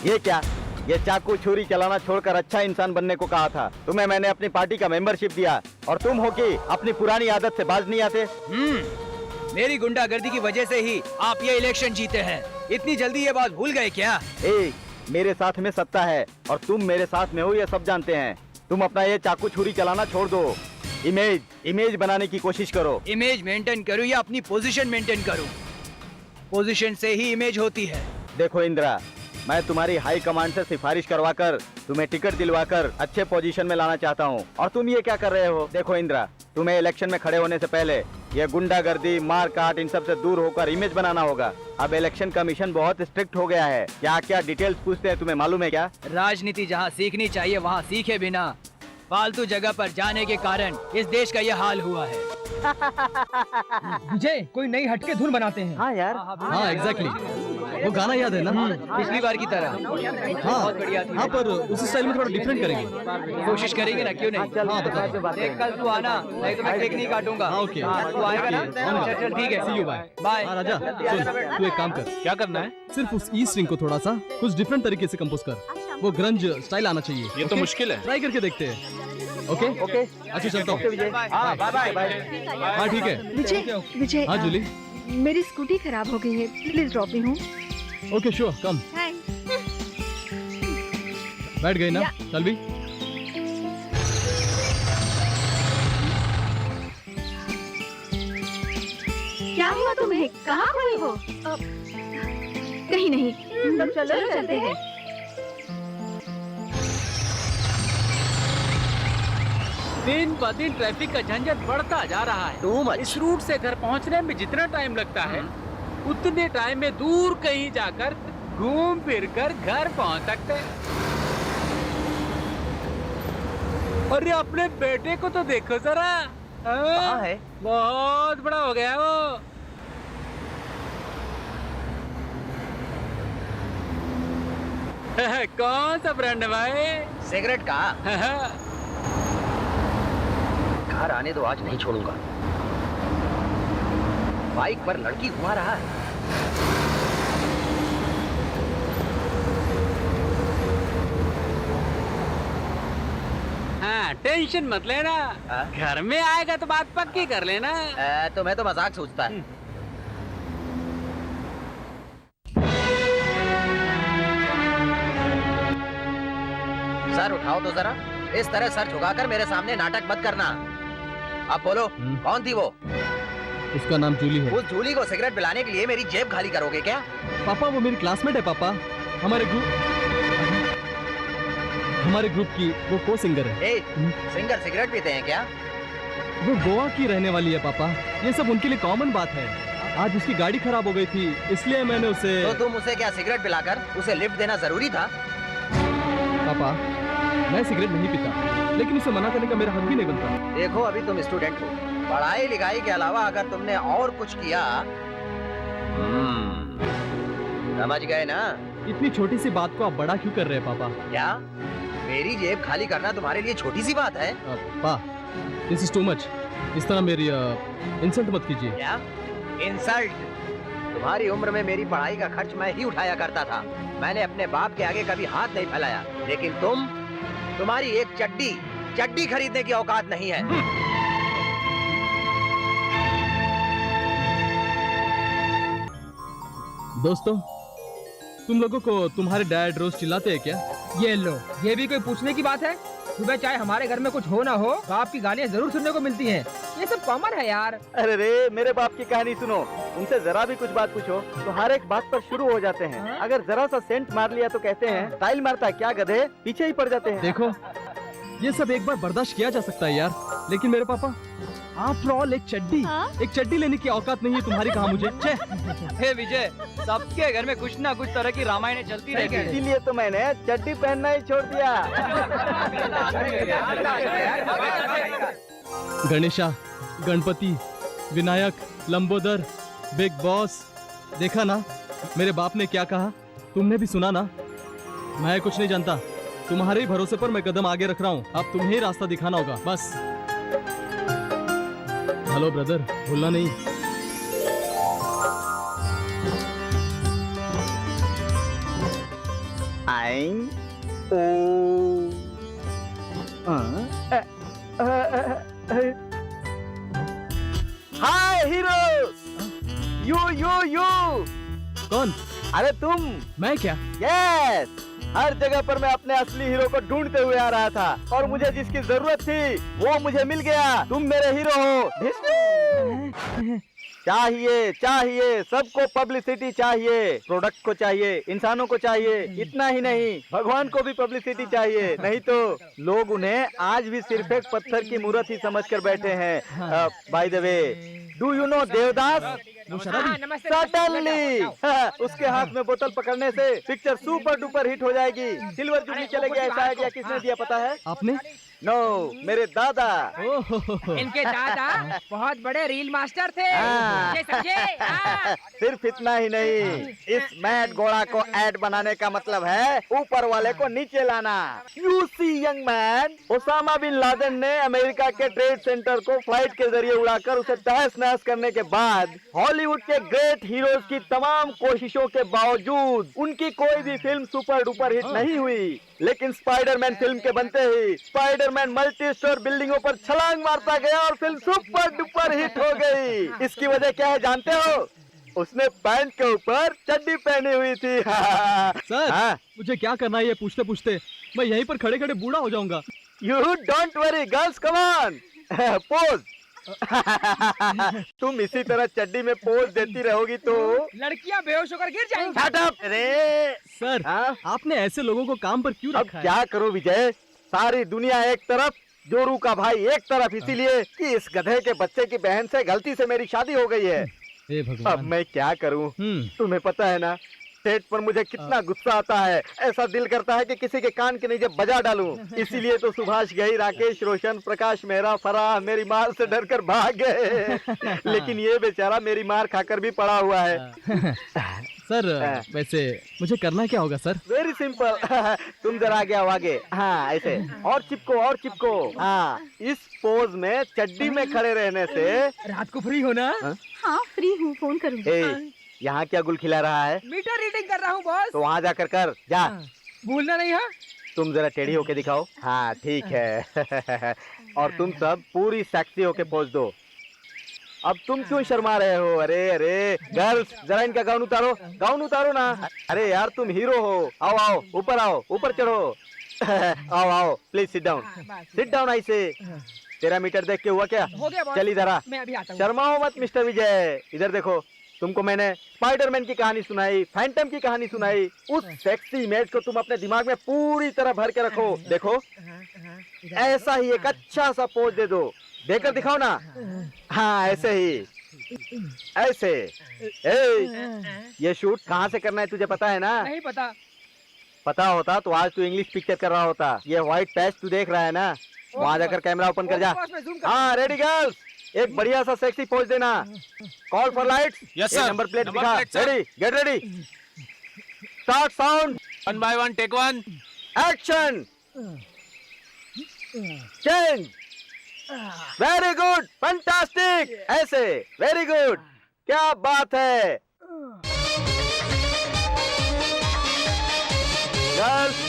ये क्या? ये चाकू छुरी चलाना छोड़कर अच्छा इंसान बनने को कहा था। तुम्हें मैंने अपनी पार्टी का मेंबरशिप दिया और तुम हो कि अपनी पुरानी आदत से बाज नहीं आते। मेरी गुंडागर्दी की वजह से ही आप ये इलेक्शन जीते हैं। इतनी जल्दी ये बात भूल गए क्या? मेरे साथ में सत्ता है और तुम मेरे साथ में हो, ये सब जानते हैं। तुम अपना ये चाकू छुरी चलाना छोड़ दो। इमेज बनाने की कोशिश करो। इमेज मेंटेन करूं या अपनी पोजीशन मेंटेन करूं? पोजीशन से ही इमेज होती है। देखो इंदिरा, मैं तुम्हारी हाई कमांड से सिफारिश करवाकर तुम्हें टिकट दिलवाकर अच्छे पोजीशन में लाना चाहता हूँ, और तुम ये क्या कर रहे हो? देखो इंदिरा, तुम्हें इलेक्शन में खड़े होने से पहले ये गुंडागर्दी, मार काट, इन सब से दूर होकर इमेज बनाना होगा। अब इलेक्शन कमीशन बहुत स्ट्रिक्ट हो गया है। क्या क्या डिटेल्स पूछते हैं, तुम्हें मालूम है क्या? राजनीति जहाँ सीखनी चाहिए वहाँ सीखे बिना फालतू जगह पर जाने के कारण इस देश का यह हाल हुआ है। विजय, कोई नई हटके धुन बनाते हैं। हाँ यार, हाँ एग्जैक्टली, वो गाना याद है ना? पिछली बार की तरह। हाँ बहुत बढ़िया थी। हाँ, पर उस स्टाइल में थोड़ा डिफरेंट करेंगे। कोशिश करेंगे ना, क्यों नहीं? हाँ बताओ। देख कल तू आना, नहीं तो मैं केक नहीं काटूंगा। हाँ, ओके। तू आएगा ना? ओके, चल ठीक है। See you, bye। बाय। हाँ राजा, सुन, तू एक काम कर, क्या करना है? सिर्फ उस ई स्ट्रिंग को थोड़ा सा कुछ डिफरेंट तरीके से कंपोज कर। वो ग्रंज स्टाइल आना चाहिए। ये तो मुश्किल है। ट्राई करके देखते हैं। ओके ओके, अच्छा चलता हूँ। हाँ बाय बाय बाय। हाँ ठीक है। विजय, विजय, हाँ जूली। मेरी स्कूटी खराब हो गई है, प्लीज ड्रॉप मी हूँ। ओके श्योर, कम। बैठ गई ना? चल भी। क्या हुआ तुम्हें? कहाँ खोई हो? कहीं नहीं। तब चलो चलते हैं। दिन ब दिन ट्रैफिक का झंझट बढ़ता जा रहा है। Too much। इस रूट से घर पहुंचने में जितना टाइम लगता है, उतने टाइम में दूर कहीं जाकर घूम फिर कर घर पहुंच सकते हैं। अरे अपने बेटे को तो देखो जरा। कहाँ है? बहुत बड़ा हो गया वो। कौन सा ब्रांड है भाई? सिगरेट का? घर आने दो, आज नहीं छोड़ूंगा। बाइक पर लड़की घुमा रहा है। हाँ, टेंशन मत लेना। घर में आएगा तो बात पक्की कर लेना। तो मैं तो मजाक सोचता है। सर उठाओ तो जरा। इस तरह सर झुकाकर मेरे सामने नाटक मत करना। अब बोलो, कौन थी वो? उसका नाम जूली है। उस जूली को सिगरेट पिलाने के लिए मेरी जेब खाली करोगे क्या? पापा वो मेरी क्लासमेट है पापा। हमारे ग्रुप की वो को सिंगर है। सिंगर सिगरेट पीते हैं क्या? वो गोवा की रहने वाली है पापा। ये सब उनके लिए कॉमन बात है। आज उसकी गाड़ी खराब हो गई थी, इसलिए मैंने उसे। तो तुम उसे क्या सिगरेट पिलाकर उसे लिफ्ट देना जरूरी था? पापा मैं सिगरेट नहीं पीता, लेकिन उसे मना करने का मेरा हक भी नहीं बनता। देखो अभी तुम स्टूडेंट हो, पढ़ाई लिखाई के अलावा अगर तुमने और कुछ किया, समझ गए ना? इतनी छोटी सी बात को आप बड़ा क्यों कर रहे हैं पापा? क्या मेरी जेब खाली करना तुम्हारे लिए छोटी सी बात है? पा, दिस इज टू मच। इस तरह मेरी इंसल्ट मत कीजिए। क्या इंसल्ट? तुम्हारी उम्र में मेरी पढ़ाई का खर्च मैं ही उठाया करता था। मैंने अपने बाप के आगे कभी हाथ नहीं फैलाया, लेकिन तुम्हारी एक चड्डी खरीदने की औकात नहीं है। दोस्तों, तुम लोगों को तुम्हारे डैड रोज चिल्लाते हैं क्या? ये लो, ये भी कोई पूछने की बात है? सुबह चाहे हमारे घर में कुछ हो ना हो, बाप की गालियाँ जरूर सुनने को मिलती हैं। ये सब कॉमन है यार। अरे रे, मेरे बाप की कहानी सुनो। उनसे जरा भी कुछ बात पूछो तो हर एक बात पर शुरू हो जाते हैं। अगर जरा सा सेंट मार लिया तो कहते हैं स्टाइल मारता है क्या गधे, पीछे ही पड़ जाते हैं। देखो, ये सब एक बार बर्दाश्त किया जा सकता है यार, लेकिन मेरे पापा, आफ्टर ऑल एक चड्डी लेने की औकात नहीं है तुम्हारी। कहा मुझे हे विजय, सबके घर में कुछ ना कुछ तरह की रामायण चलती रहती है। इसीलिए तो मैंने चड्डी पहनना ही छोड़ दिया। गणेशा, गणपति, विनायक, लंबोदर, बिग बॉस, देखा ना मेरे बाप ने क्या कहा? तुमने भी सुना ना? मैं कुछ नहीं जानता, तुम्हारे ही भरोसे पर मैं कदम आगे रख रहा हूँ। अब तुम्हें ही रास्ता दिखाना होगा बस। हेलो ब्रदर, भूलना नहीं। आई ओ हाय हीरो, यू कौन? अरे तुम। मैं क्या? यस, हर जगह पर मैं अपने असली हीरो को ढूंढते हुए आ रहा था और मुझे जिसकी जरूरत थी वो मुझे मिल गया। तुम मेरे हीरो हो। चाहिए सबको पब्लिसिटी चाहिए, प्रोडक्ट को चाहिए, इंसानों को चाहिए। इतना ही नहीं, भगवान को भी पब्लिसिटी चाहिए, नहीं तो लोग उन्हें आज भी सिर्फ एक पत्थर की मूर्त ही समझकर बैठे हैं। By the way, do you know Devdas? Suddenly उसके हाथ में बोतल पकड़ने से पिक्चर सुपर डुपर हिट हो जाएगी, सिल्वर जुबली चलेगी। ऐसा आइडिया किसने दिया पता है? आपने? नो, मेरे दादा। इनके दादा बहुत बड़े रील मास्टर थे। ये समझे? सिर्फ इतना ही नहीं, इस मैड घोड़ा को ऐड बनाने का मतलब है ऊपर वाले को नीचे लाना। You see young man, Osama bin Laden ने अमेरिका के ट्रेड सेंटर को फ्लाइट के जरिए उड़ाकर उसे तहस नहस करने के बाद हॉलीवुड के ग्रेट हीरोज की तमाम कोशिशों के बावजूद उनकी कोई भी फिल्म सुपर डुपर हिट नहीं हुई। लेकिन स्पाइडरमैन फिल्म के बनते ही स्पाइडरमैन मल्टी स्टोर बिल्डिंगों पर छलांग मारता गया और फिल्म सुपर डुपर हिट हो गई। इसकी वजह क्या है जानते हो? उसने पैंट के ऊपर चड्डी पहनी हुई थी। सर, मुझे क्या करना है ये पूछते पूछते मैं यहीं पर खड़े खड़े बूढ़ा हो जाऊंगा। You don't worry girls, come on, pose. तुम इसी तरह चड्डी में पोज देती रहोगी तो लड़कियां बेहोश होकर गिर जाएंगी। Shut up! अरे सर, आपने ऐसे लोगों को काम पर क्यों अब रखा है? क्या करूं विजय, सारी दुनिया एक तरफ, जोरू का भाई एक तरफ, इसीलिए कि इस गधे के बच्चे की बहन से गलती से मेरी शादी हो गई है। हे भगवान। अब मैं क्या करूं? तुम्हें पता है ना सेट पर मुझे कितना गुस्सा आता है। ऐसा दिल करता है कि किसी के कान के नीचे बजा डालूं। इसीलिए तो सुभाष घई, राकेश रोशन, प्रकाश मेहरा, फराह मेरी मार से डरकर भाग गए। लेकिन ये बेचारा मेरी मार खाकर भी पड़ा हुआ है। सर, वैसे मुझे करना क्या होगा सर? Very simple. तुम जरा आगे आओ, आगे। हाँ, ऐसे और चिपको। हाँ, इस पोज में चड्डी में खड़े रहने से रात को फ्री होना? हाँ फ्री हूँ, फोन करूँगी। यहाँ क्या गुल खिला रहा है? मीटर रीडिंग कर रहा हूँ बॉस। तो वहाँ जाकर कर जा। भूलना नहीं है। तुम जरा टेढ़ी होके दिखाओ। हाँ ठीक है। और तुम सब पूरी सेक्सी होके पोज दो। अब तुम क्यों शर्मा रहे हो? अरे गर्ल्स, जरा इनका गाउन उतारो ना। अरे यार तुम हीरो हो। आओ ऊपर आओ, ऊपर चढ़ो। आओ प्लीज सिट डाउन ऐसे। तेरा मीटर देख के हुआ क्या? हो गया बॉस। चल इधर आ। मैं अभी आता हूँ। शर्माओ मत मिस्टर विजय, इधर देखो। तुमको मैंने स्पाइडरमैन की कहानी सुनाई, फैंटम की कहानी सुनाई। उस सेक्सी इमेज को तुम अपने दिमाग में पूरी तरह भर के रखो। देखो ऐसा ही एक अच्छा सा पोज दे दो, देकर दिखाओ ना। हाँ ऐसे ही, ऐसे। ये शूट कहाँ से करना है तुझे पता है ना? नहीं पता। पता होता तो आज तू इंग्लिश पिक्चर कर रहा होता। ये व्हाइट पैच तू देख रहा है ना, वहाँ जाकर कैमरा ओपन कर जा। हाँ रेडी गर्ल्स, एक बढ़िया सा सेक्सी पोज देना। Call for lights. Yes sir. Number plate दिखा। Ready, get ready, start sound. 1 by 1 take 1। Action, change. Very good, fantastic. ऐसे, वेरी गुड, क्या बात है। गर्ल्स,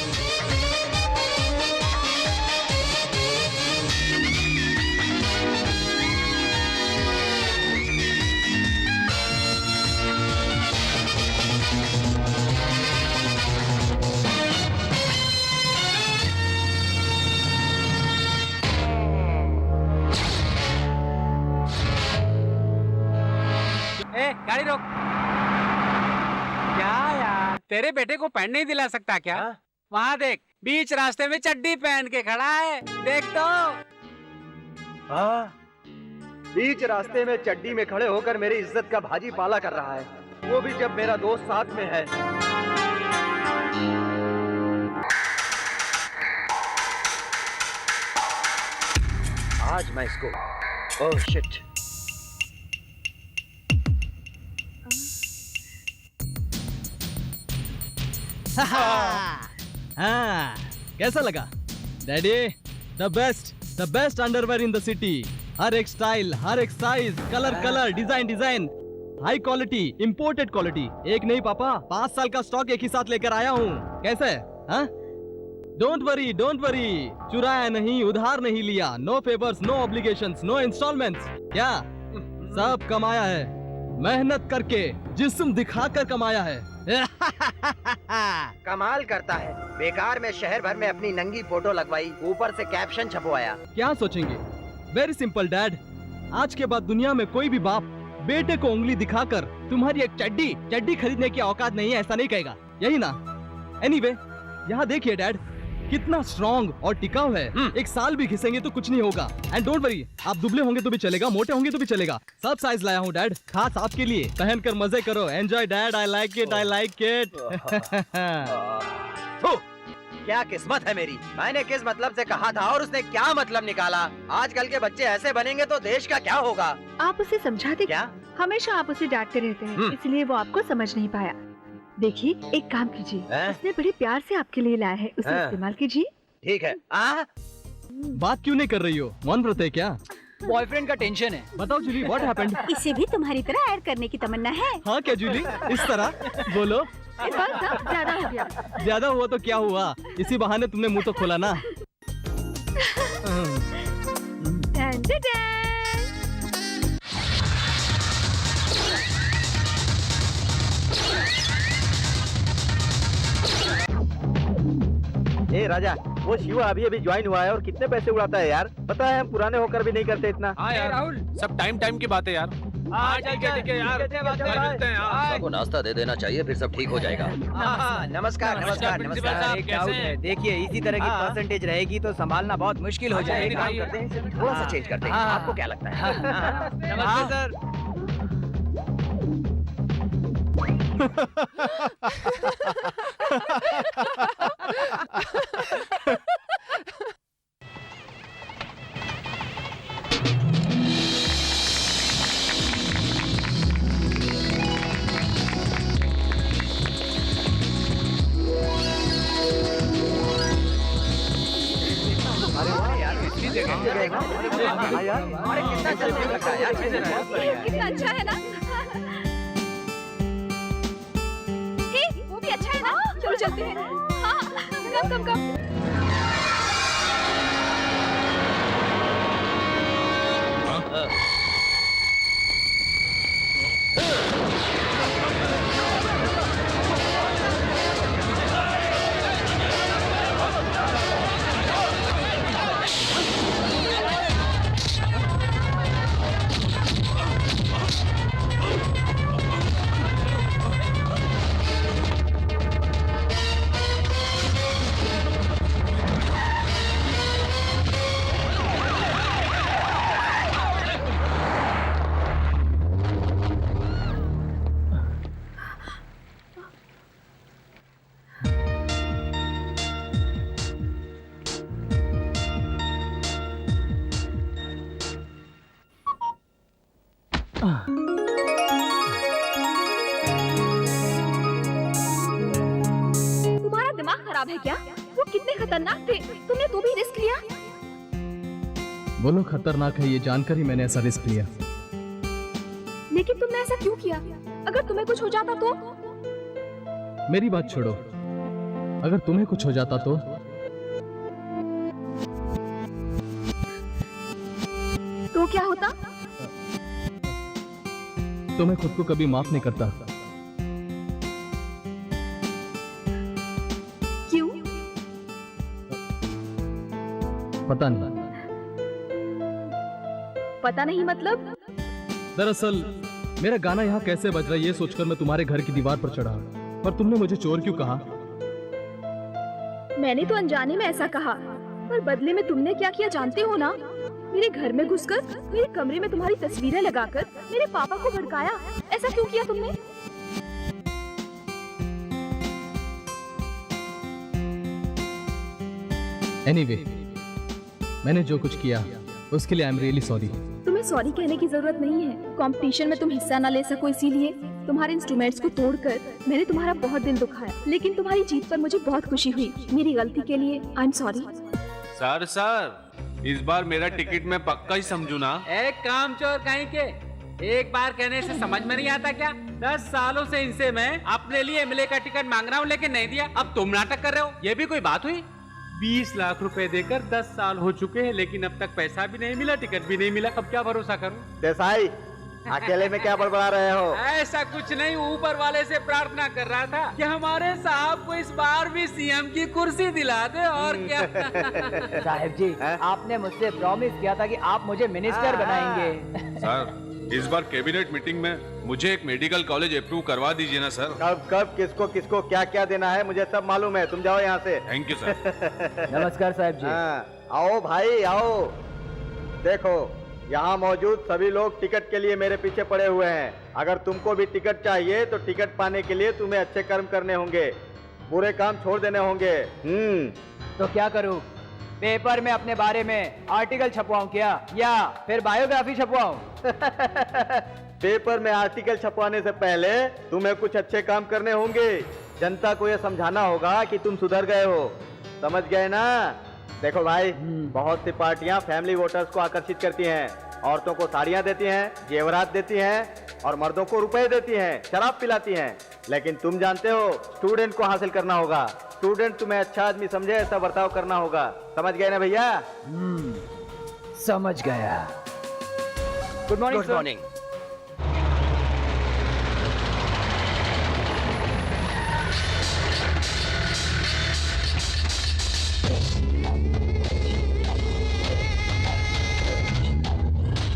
गाड़ी रोक। क्या यार, तेरे बेटे को पैंट नहीं दिला सकता क्या? वहाँ देख, बीच रास्ते में चड्डी पहन के खड़ा है, देख तो। बीच रास्ते में चड्डी में खड़े होकर मेरी इज्जत का भाजी पाला कर रहा है, वो भी जब मेरा दोस्त साथ में है। आज मैं इसको, ओह शिट। हाँ, कैसा लगा daddy? The best underwear in the city. हर एक स्टाइल, हर एक size, colour, design, high quality, imported quality. एक नहीं पापा, 5 साल का स्टॉक एक ही साथ लेकर आया हूँ। कैसा है? हाँ? डोंट वरी, चुराया नहीं, उधार नहीं लिया, no favours, no obligations, no instalments. क्या? सब कमाया है, मेहनत करके, जिस्म दिखाकर कमाया है। कमाल करता है, बेकार में शहर भर में अपनी नंगी फोटो लगवाई, ऊपर से कैप्शन छपवाया। क्या सोचेंगे? वेरी सिंपल डैड, आज के बाद दुनिया में कोई भी बाप बेटे को उंगली दिखाकर तुम्हारी एक चड्डी खरीदने की औकात नहीं है ऐसा नहीं कहेगा, यही ना? एनीवे, यहाँ देखिए डैड, कितना स्ट्रॉन्ग और टिकाऊ है। 1 साल भी घिसेंगे तो कुछ नहीं होगा। एंड डोंट वरी, आप दुबले होंगे तो भी चलेगा, मोटे होंगे तो भी चलेगा। सब साइज लाया हूँ डैड, खास आपके लिए। पहन कर मजे करो, enjoy dad, I like it. क्या किस्मत है मेरी, मैंने किस मतलब से कहा था और उसने क्या मतलब निकाला। आजकल के बच्चे ऐसे बनेंगे तो देश का क्या होगा? आप उसे समझाते क्या? हमेशा आप उसे डांटते रहते हैं, इसलिए वो आपको समझ नहीं पाया। देखिए, एक काम कीजिए, उसने बड़े प्यार से आपके लिए लाया है, उसे इस्तेमाल कीजिए। ठीक है। बात क्यों नहीं कर रही हो? मन व्रत है क्या? बॉयफ्रेंड का टेंशन है। बताओ जूली, व्हाट हैपेंड? इसे भी तुम्हारी तरह ऐड करने की तमन्ना है। हाँ क्या जूली, इस तरह बोलो। बस अब ज्यादा हो गया। ज्यादा हुआ तो क्या हुआ, इसी बहाने तुमने मुंह तो खोला ना। Done done done. ए राजा, वो शिवा अभी ज्वाइन हुआ है और कितने पैसे उड़ाता है यार। पता है, हम पुराने होकर भी नहीं करते इतना। हाँ यार राहुल, सब टाइम की बात है यार। ठीक है यार, कल मिलते हैं यार। सबको नाश्ता दे देना चाहिए, फिर सब ठीक हो जाएगा। नमस्कार। प्रिंसिपल साहब, कैसे हैं? देखिए, इसी तरह की परसेंटेज रहेगी तो संभालना बहुत मुश्किल हो जाएगा। थोड़ा सा चेंज करते हैं, आपको क्या लगता है? नमस्ते सर। कितना अच्छा है ना? हे, वो भी अच्छा है ना? चलो चलते हैं। हाँ, कम। तुम्हारा दिमाग खराब है क्या? वो कितने खतरनाक थे, तुमने तो भी रिस्क लिया। बोलो खतरनाक है ये जानकर ही मैंने ऐसा रिस्क लिया। लेकिन तुमने ऐसा क्यों किया? अगर तुम्हें कुछ हो जाता तो? मेरी बात छोड़ो, अगर तुम्हें कुछ हो जाता तो? तो क्या होता? तो मैं खुद को कभी माफ नहीं करता। क्यों? पता नहीं। पता नहीं मतलब? दरअसल मेरा गाना यहाँ कैसे बज रहा है ये सोचकर मैं तुम्हारे घर की दीवार पर चढ़ा, पर तुमने मुझे चोर क्यों कहा? मैंने तो अनजाने में ऐसा कहा, पर बदले में तुमने क्या किया जानते हो ना? मेरे घर में घुसकर मेरे कमरे में तुम्हारी तस्वीरें लगाकर मेरे पापा को भड़काया। ऐसा क्यों किया तुमने? एनीवे, मैंने जो कुछ किया उसके लिए आई एम रियली सॉरी। तुम्हें सॉरी कहने की जरूरत नहीं है। कंपटीशन में तुम हिस्सा न ले सको इसीलिए तुम्हारे इंस्ट्रूमेंट्स को तोड़कर मैंने तुम्हारा बहुत दिल दुखाया, लेकिन तुम्हारी जीत पर मुझे बहुत खुशी हुई। मेरी गलती के लिए आई एम सॉरी। सर इस बार मेरा टिकट मैं पक्का ही समझू ना। एक काम चोर कहीं के, एक बार कहने से समझ में नहीं आता क्या? 10 सालों से इनसे मैं अपने लिए एमएलए का टिकट मांग रहा हूँ लेकिन नहीं दिया। अब तुम नाटक कर रहे हो, ये भी कोई बात हुई? 20 लाख रुपए देकर 10 साल हो चुके हैं लेकिन अब तक पैसा भी नहीं मिला, टिकट भी नहीं मिला। अब क्या भरोसा करूं? देसाई, अकेले में क्या बड़बड़ा रहे हो? ऐसा कुछ नहीं, ऊपर वाले से प्रार्थना कर रहा था कि हमारे साहब को इस बार भी सीएम की कुर्सी दिला दे। और क्या? साहब जी, आपने मुझसे प्रॉमिस किया था कि आप मुझे मिनिस्टर बनाएंगे। सर इस बार कैबिनेट मीटिंग में मुझे एक मेडिकल कॉलेज अप्रूव करवा दीजिए ना सर। कब किसको किसको क्या क्या देना है मुझे सब मालूम है। तुम जाओ यहाँ से। Thank you sir. नमस्कार साहब जी। आओ भाई आओ। देखो यहाँ मौजूद सभी लोग टिकट के लिए मेरे पीछे पड़े हुए हैं। अगर तुमको भी टिकट चाहिए तो टिकट पाने के लिए तुम्हें अच्छे कर्म करने होंगे, बुरे काम छोड़ देने होंगे। तो क्या करूँ? पेपर में अपने बारे में आर्टिकल छपवाऊं क्या, या फिर बायोग्राफी छपवाऊं? पेपर में आर्टिकल छपवाने से पहले तुम्हें कुछ अच्छे काम करने होंगे। जनता को यह समझाना होगा कि तुम सुधर गए हो। समझ गए ना? देखो भाई, बहुत सी पार्टियां फैमिली वोटर्स को आकर्षित करती हैं। औरतों को साड़ियां देती हैं, जेवरात देती हैं और मर्दों को रुपए देती हैं, शराब पिलाती हैं। लेकिन तुम जानते हो स्टूडेंट को हासिल करना होगा। स्टूडेंट तुम्हें अच्छा आदमी समझे ऐसा बर्ताव करना होगा। समझ गए ना भैया? समझ गया। Good morning. Good morning.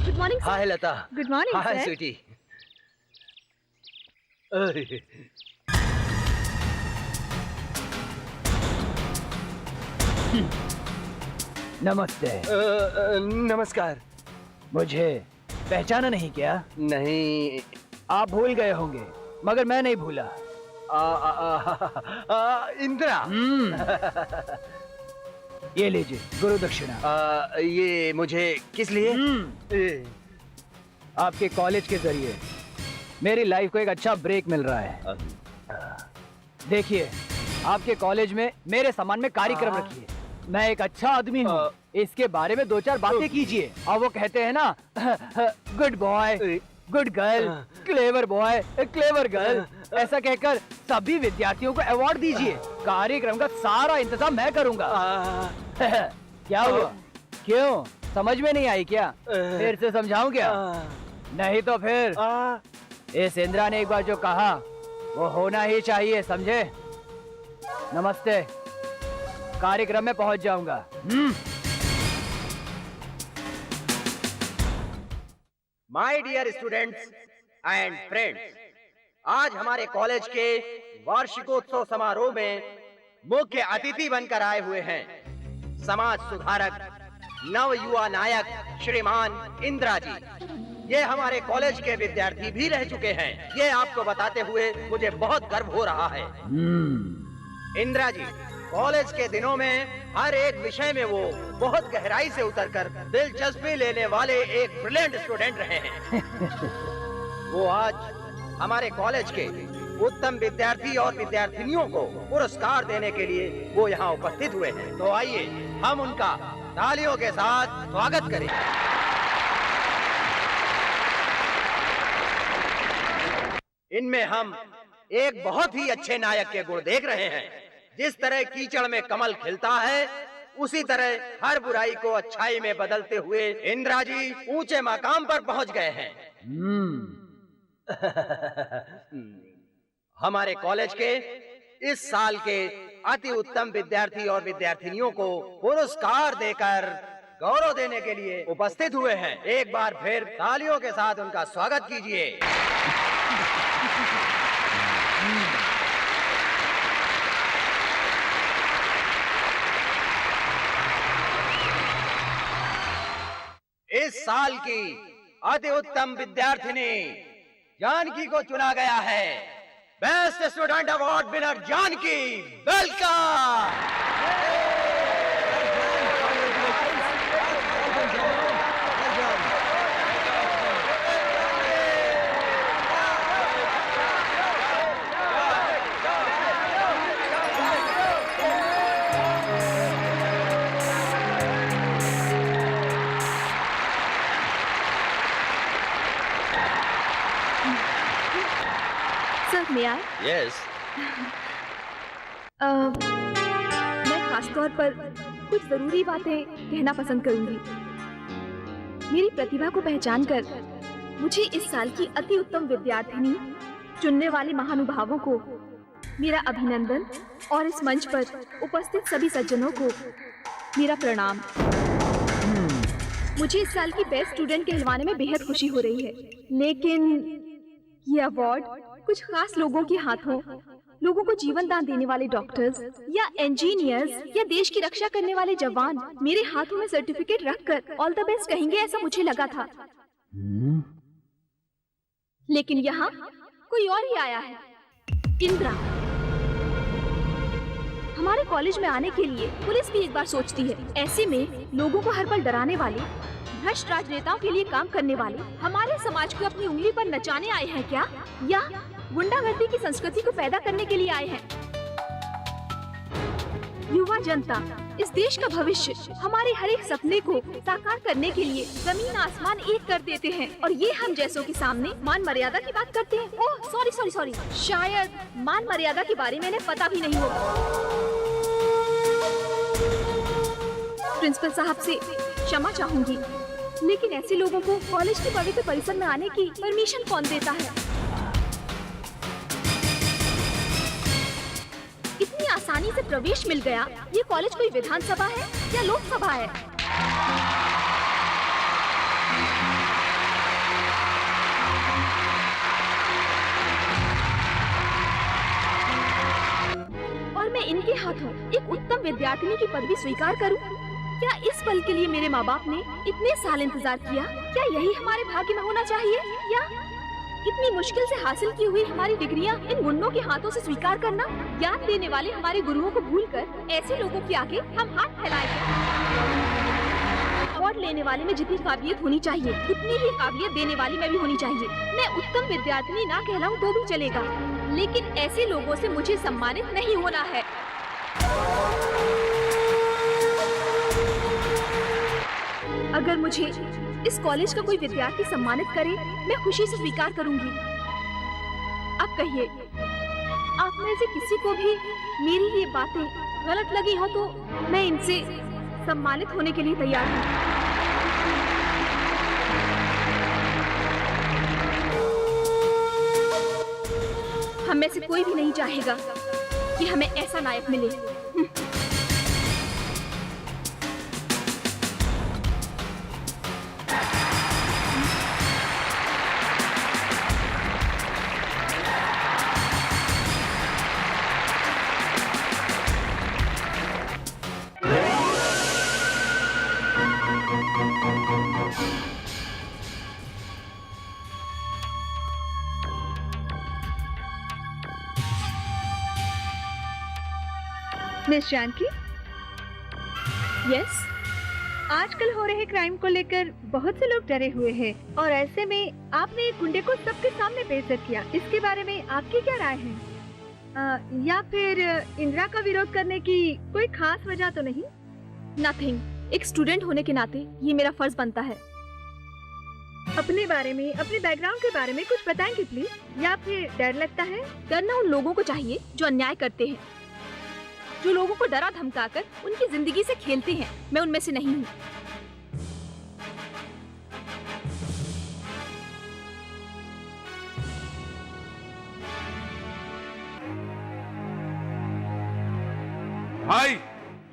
Good morning. Hi Lata. Good morning hi sir. Sweetie. नमस्ते। नमस्कार। मुझे पहचाना नहीं क्या? नहीं। आप भूल गए होंगे मगर मैं नहीं भूला। इंदिरा। ये लीजिए गुरु दक्षिणा। ये मुझे किस लिए? आपके कॉलेज के जरिए मेरी लाइफ को एक अच्छा ब्रेक मिल रहा है। देखिए, आपके कॉलेज में मेरे सम्मान में कार्यक्रम रखिए। मैं एक अच्छा आदमी हूँ, इसके बारे में 2-4 बातें कीजिए। और वो कहते हैं ना, good boy, good girl, clever boy, clever girl, ऐसा कहकर सभी विद्यार्थियों को अवार्ड दीजिए। कार्यक्रम का सारा इंतजाम मैं करूँगा। क्या हुआ? क्यों समझ में नहीं आई क्या? फिर से समझाऊं क्या? नहीं तो फिर इस इंदिरा ने एक बार जो कहा वो होना ही चाहिए, समझे? नमस्ते। कार्यक्रम में पहुंच जाऊंगा। My dear students and friends, आज हमारे कॉलेज के वार्षिकोत्सव समारोह में मुख्य अतिथि बनकर आए हुए हैं समाज सुधारक, नव युवा नायक श्रीमान इंदिरा जी। ये हमारे कॉलेज के विद्यार्थी भी रह चुके हैं। ये आपको बताते हुए मुझे बहुत गर्व हो रहा है। इंदिरा जी कॉलेज के दिनों में हर एक विषय में वो बहुत गहराई से उतरकर दिलचस्पी लेने वाले एक ब्रिलियंट स्टूडेंट रहे हैं। वो आज हमारे कॉलेज के उत्तम विद्यार्थी और विद्यार्थिनियों को पुरस्कार देने के लिए वो यहाँ उपस्थित हुए हैं। तो आइए हम उनका तालियों के साथ स्वागत करें। इनमें हम एक बहुत ही अच्छे नायक के गुण देख रहे हैं। जिस तरह कीचड़ में कमल खिलता है, उसी तरह हर बुराई को अच्छाई में बदलते हुए इंदिरा जी ऊंचे मकाम पर पहुंच गए हैं। हमारे कॉलेज के इस साल के अति उत्तम विद्यार्थी और विद्यार्थिनियों को पुरस्कार देकर गौरव देने के लिए उपस्थित हुए हैं। एक बार फिर तालियों के साथ उनका स्वागत कीजिए। इस साल की अति उत्तम विद्यार्थिनी जानकी को चुना गया है। Best student award winner Janaki, welcome. Sir मैं आए? यस। मैं खासतौर पर कुछ जरूरी बातें कहना पसंद करूंगी। मेरी प्रतिभा को पहचानकर मुझे इस साल की अति उत्तम विद्यार्थिनी चुनने वाले महानुभावों को मेरा अभिनंदन और इस मंच पर उपस्थित सभी सज्जनों को मेरा प्रणाम। मुझे इस साल की बेस्ट स्टूडेंट कहलवाने में बेहद खुशी हो रही है, लेकिन ये अवार्ड कुछ खास लोगों के हाथों, लोगों को जीवन दान देने वाले डॉक्टर्स या इंजीनियर्स या देश की रक्षा करने वाले जवान मेरे हाथों में सर्टिफिकेट रखकर ऑल द बेस्ट कहेंगे, ऐसा मुझे लगा था। लेकिन यहाँ कोई और ही आया है, इंद्रा। हमारे कॉलेज में आने के लिए पुलिस भी एक बार सोचती है। ऐसे में लोगों को हर पल डराने वाले, भ्रष्ट राजनेताओं के लिए काम करने वाले हमारे समाज को अपनी उंगली पर नचाने आए हैं क्या, या गुंडागर्दी की संस्कृति को पैदा करने के लिए आए हैं? युवा जनता, इस देश का भविष्य, हमारे हर एक सपने को साकार करने के लिए जमीन आसमान एक कर देते हैं, और ये हम जैसों के सामने मान मर्यादा की बात करते हैं। ओह सॉरी, शायद मान मर्यादा के बारे में इन्हें पता भी नहीं होगा। प्रिंसिपल साहब से क्षमा चाहूंगी, लेकिन ऐसे लोगों को कॉलेज के पवित्र परिसर में आने की परमिशन कौन देता है? इतनी आसानी से प्रवेश मिल गया। ये कॉलेज कोई विधानसभा है या लोकसभा है? और मैं इनके हाथों एक उत्तम विद्यार्थिनी की पदवी स्वीकार करूं? क्या इस पल के लिए मेरे माँ बाप ने इतने साल इंतजार किया? क्या यही हमारे भाग्य में होना चाहिए, या इतनी मुश्किल से हासिल की हुई हमारी डिग्रियां इन गुंडों के हाथों से स्वीकार करना? ज्ञान देने वाले हमारे गुरुओं को भूलकर ऐसे लोगों के आगे हम हाथ फैलाएंगे? अवार्ड लेने वाले में जितनी काबिलियत होनी चाहिए, उतनी ही काबिलियत देने वाली मैं भी होनी चाहिए। मैं उत्तम विद्यार्थिनी ना कहलाऊं तो भी चलेगा, लेकिन ऐसे लोगों से मुझे सम्मानित नहीं होना है। अगर मुझे इस कॉलेज का कोई विद्यार्थी सम्मानित करे, मैं खुशी से स्वीकार करूंगी। अब कहिए, आप में से किसी को भी मेरी ये बातें गलत लगी हो तो मैं इनसे सम्मानित होने के लिए तैयार हूँ। हम में से कोई भी नहीं चाहेगा कि हमें ऐसा नायक मिले। मिस जानकी, यस, आजकल हो रहे क्राइम को लेकर बहुत से लोग डरे हुए हैं, और ऐसे में आपने एक गुंडे को सबके सामने बेइज्जत किया। इसके बारे में आपकी क्या राय है? या फिर इंदिरा का विरोध करने की कोई खास वजह तो नहीं? नथिंग। एक स्टूडेंट होने के नाते ये मेरा फर्ज बनता है। अपने बारे में, अपने बैकग्राउंड के बारे में कुछ बताएंगे प्लीज? या फिर डर लगता है? डरना उन लोगों को चाहिए जो अन्याय करते हैं, जो लोगों को डरा धमकाकर उनकी जिंदगी से खेलते हैं। मैं उनमें से नहीं हूँ। भाई,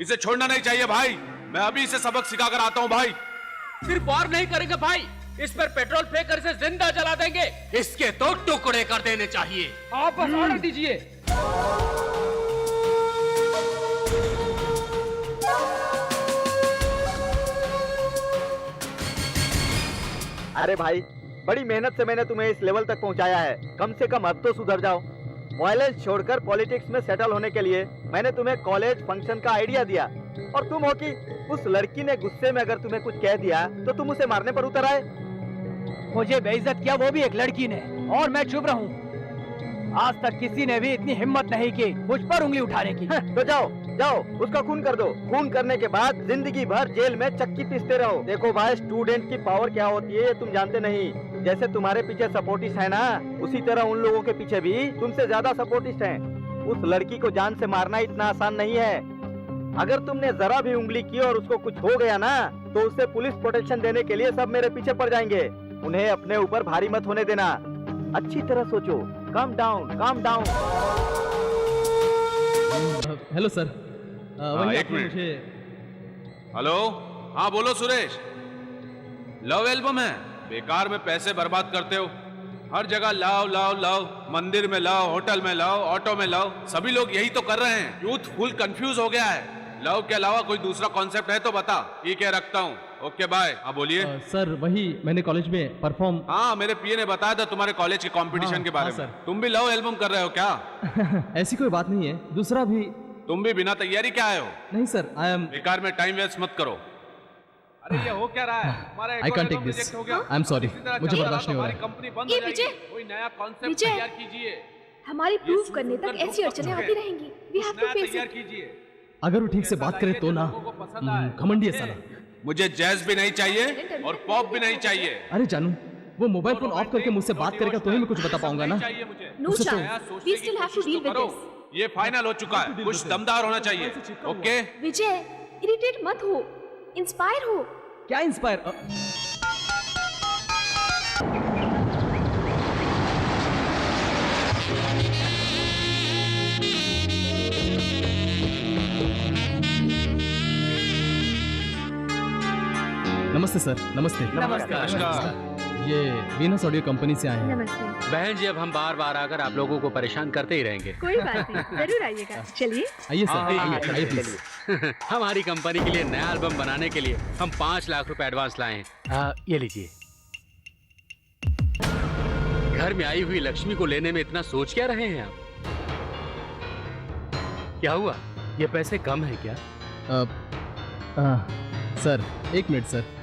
इसे छोड़ना नहीं चाहिए भाई। मैं अभी इसे सबक सिखा कर आता हूँ भाई। सिर्फ वार नहीं करेंगे भाई, इस पर पेट्रोल फेंक कर इसे जिंदा जला देंगे। इसके तो टुकड़े कर देने चाहिए। आप बस ऑर्डर दीजिए। अरे भाई, बड़ी मेहनत से मैंने तुम्हें इस लेवल तक पहुंचाया है, कम से कम अब तो सुधर जाओ। वायलेंस छोड़कर पॉलिटिक्स में सेटल होने के लिए मैंने तुम्हें कॉलेज फंक्शन का आइडिया दिया, और तुम हो कि उस लड़की ने गुस्से में अगर तुम्हें कुछ कह दिया तो तुम उसे मारने पर उतर आए। मुझे बेइज्जत किया वो भी एक लड़की ने, और मैं चुप रहूं। आज तक किसी ने भी इतनी हिम्मत नहीं की मुझ पर उंगली उठाने की। तो जाओ जाओ, उसका खून कर दो। खून करने के बाद जिंदगी भर जेल में चक्की पीसते रहो। देखो भाई, स्टूडेंट की पावर क्या होती है ये तुम जानते नहीं। जैसे तुम्हारे पीछे सपोर्टिस्ट है ना, उसी तरह उन लोगों के पीछे भी तुमसे ज्यादा सपोर्टिस्ट हैं। उस लड़की को जान से मारना इतना आसान नहीं है। अगर तुमने जरा भी उंगली की और उसको कुछ हो गया ना, तो उससे पुलिस प्रोटेक्शन देने के लिए सब मेरे पीछे पड़ जाएंगे। उन्हें अपने ऊपर भारी मत होने देना। अच्छी तरह सोचो। Calm down, calm down. Hello sir. वही एक आपने मिनट। मुझे हेलो, हाँ बोलो सुरेश। लव एल्बम है, बेकार में पैसे बर्बाद करते हो। हर जगह लाओ लाओ लाओ, मंदिर में लाओ, होटल में लाओ, ऑटो में लाओ, सभी लोग यही तो कर रहे हैं। यूथ फुल कंफ्यूज हो गया है। लव के अलावा कोई दूसरा कॉन्सेप्ट है तो बता। ठीक है, रखता हूँ। Okay bye. हाँ बोलिए। सर वही मैंने कॉलेज में परफॉर्म। हाँ, मेरे पीए ने बताया था तुम्हारे कॉलेज के कंपटीशन हाँ, के बारे हाँ, में। सर। तुम भी लव एल्बम कर रहे हो क्या? ऐसी कोई बात नहीं है। दूसरा भी। तुम भी बिना तैयारी क्या आए हो? नहीं सर, आई एम। बेकार में टाइम वेस्ट मत करो। अरे ये हो क्या रहा है? हमारा एक आई और can take album this. Reject हो गया। आई एम सॉरी, इसी तरह मुझे चल बर्दाश्त रहा नहीं हो तो रहा हमारी कंपनी बंद ये हो जाएगी। विजय। कोई नया कॉन्सेप्ट विजय। तैयार कीजिए। हमारी प्रूफ करने सुनकर तक ऐसी लोग अड़चनें पक आती चुके हैं। रहेंगी। वी हैव कुछ टू नया फेस तैयार इट। कीजिए। अगर वो ठीक से बात करे तो ना। लोगों को पसंद आए। घमंडी है साला। मुझे जैज भी नहीं चाहिए और पॉप भी नहीं चाहिए। अरे जानू, वो मोबाइल फोन ऑफ करके मुझसे बात करेगा तो ही मैं कुछ बता पाऊंगा ना। चाहिए मुझे। नो उसे तो- chance. We still have to deal with this. ये फाइनल हो चुका है, कुछ दमदार होना चाहिए। ओके, विजय, इरिटेट मत हो, इंस्पायर हो। क्या इंस्पायर? नमस्ते सर। नमस्ते। नमस्कार। ये वीनस ऑडियो कंपनी से आए हैं। नमस्ते। बहन जी, अब हम बार बार आकर आप लोगों को परेशान करते ही रहेंगे। कोई बात नहीं, जरूर आइएगा। चलिए। आइए सर, हाँ, आइए आइए प्लीज। हमारी कंपनी के लिए नया एल्बम बनाने के लिए हम 5 लाख रुपए एडवांस लाए हैं। ये लीजिए। घर में आई हुई लक्ष्मी को लेने में इतना सोच क्या रहे हैं आप? क्या हुआ? ये पैसे कम है क्या? सर एक मिनट सर।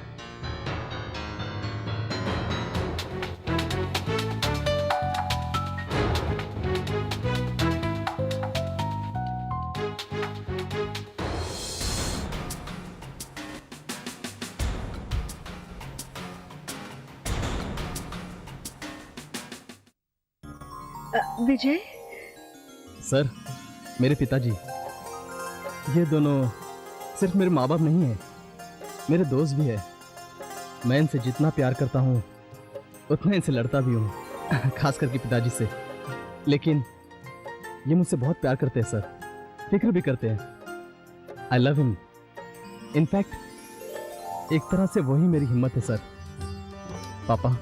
विजय। सर, मेरे पिताजी, ये दोनों सिर्फ मेरे माँ बाप नहीं हैं, मेरे दोस्त भी है। मैं इनसे जितना प्यार करता हूँ उतना इनसे लड़ता भी हूँ, खास करके पिताजी से। लेकिन ये मुझसे बहुत प्यार करते हैं सर, फिक्र भी करते हैं। I love him. इनफैक्ट एक तरह से वही मेरी हिम्मत है सर। पापा।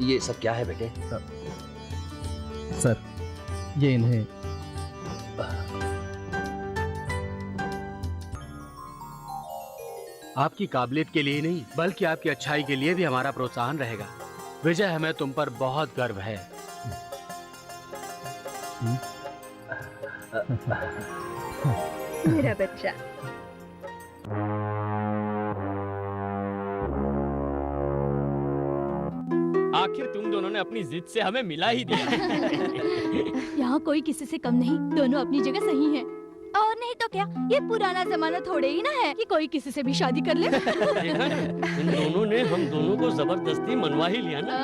ये सब क्या है बेटे? सर, ये इन्हें आपकी काबिलियत के लिए नहीं, बल्कि आपकी अच्छाई के लिए भी हमारा प्रोत्साहन रहेगा। विजय, हमें तुम पर बहुत गर्व है। मेरा बच्चा। आखिर तुम दोनों ने अपनी जिद से हमें मिला ही दिया। यहाँ कोई किसी से कम नहीं, दोनों अपनी जगह सही हैं। और नहीं तो क्या, ये पुराना जमाना थोड़े ही ना है कि कोई किसी से भी शादी कर ले। देखा ना, इन दोनों ने हम दोनों को जबरदस्ती मनवा ही लिया ना।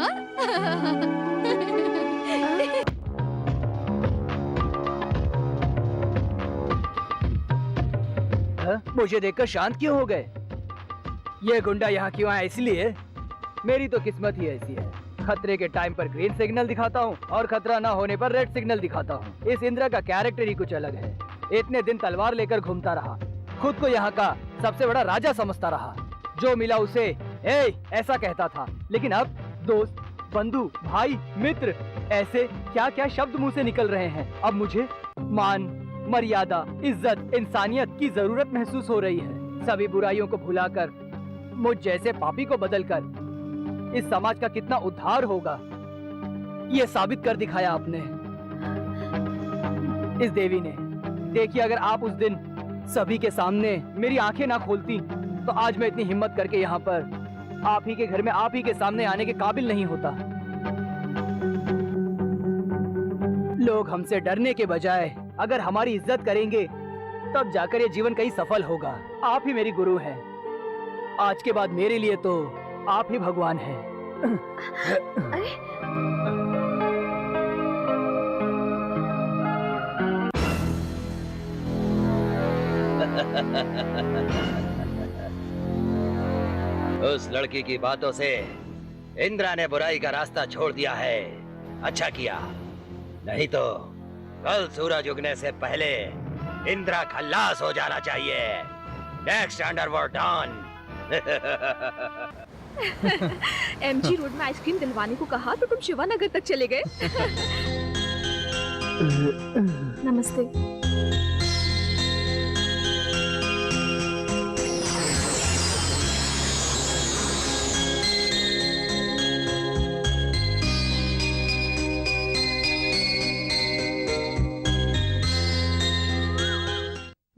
मुझे देखकर शांत क्यों हो गए? ये गुंडा यहाँ क्यों आया? इसलिए मेरी तो किस्मत ही ऐसी है। खतरे के टाइम पर ग्रीन सिग्नल दिखाता हूँ और खतरा ना होने पर रेड सिग्नल दिखाता हूँ। इस इंद्रा का कैरेक्टर ही कुछ अलग है। इतने दिन तलवार लेकर घूमता रहा, खुद को यहाँ का सबसे बड़ा राजा समझता रहा। जो मिला उसे ऐसा कहता था, लेकिन अब दोस्त, बंधु, भाई, मित्र, ऐसे क्या क्या शब्द मुंह से निकल रहे हैं। अब मुझे मान, मर्यादा, इज्जत, इंसानियत की जरूरत महसूस हो रही है। सभी बुराइयों को भुलाकर मुझ जैसे पापी को बदलकर इस समाज का कितना उद्धार होगा, ये साबित कर दिखाया आपने, इस देवी ने। देखिए, अगर आप उस दिन सभी के सामने मेरी आंखें ना खोलती तो आज मैं इतनी हिम्मत करके यहाँ पर आप ही के घर में आप ही के सामने आने के काबिल नहीं होता। लोग हमसे डरने के बजाय अगर हमारी इज्जत करेंगे तब जाकर ये जीवन कहीं सफल होगा। आप ही मेरी गुरु हैं। आज के बाद मेरे लिए तो आप ही भगवान हैं। उस लड़की की बातों से इंद्रा ने बुराई का रास्ता छोड़ दिया है। अच्छा किया, नहीं तो कल सूरज उगने से पहले इंद्रा खल्लास हो जाना चाहिए। Next underworld don. MG road में आइसक्रीम दिलवाने को कहा तो तुम शिवानगर तक चले गए। नमस्ते।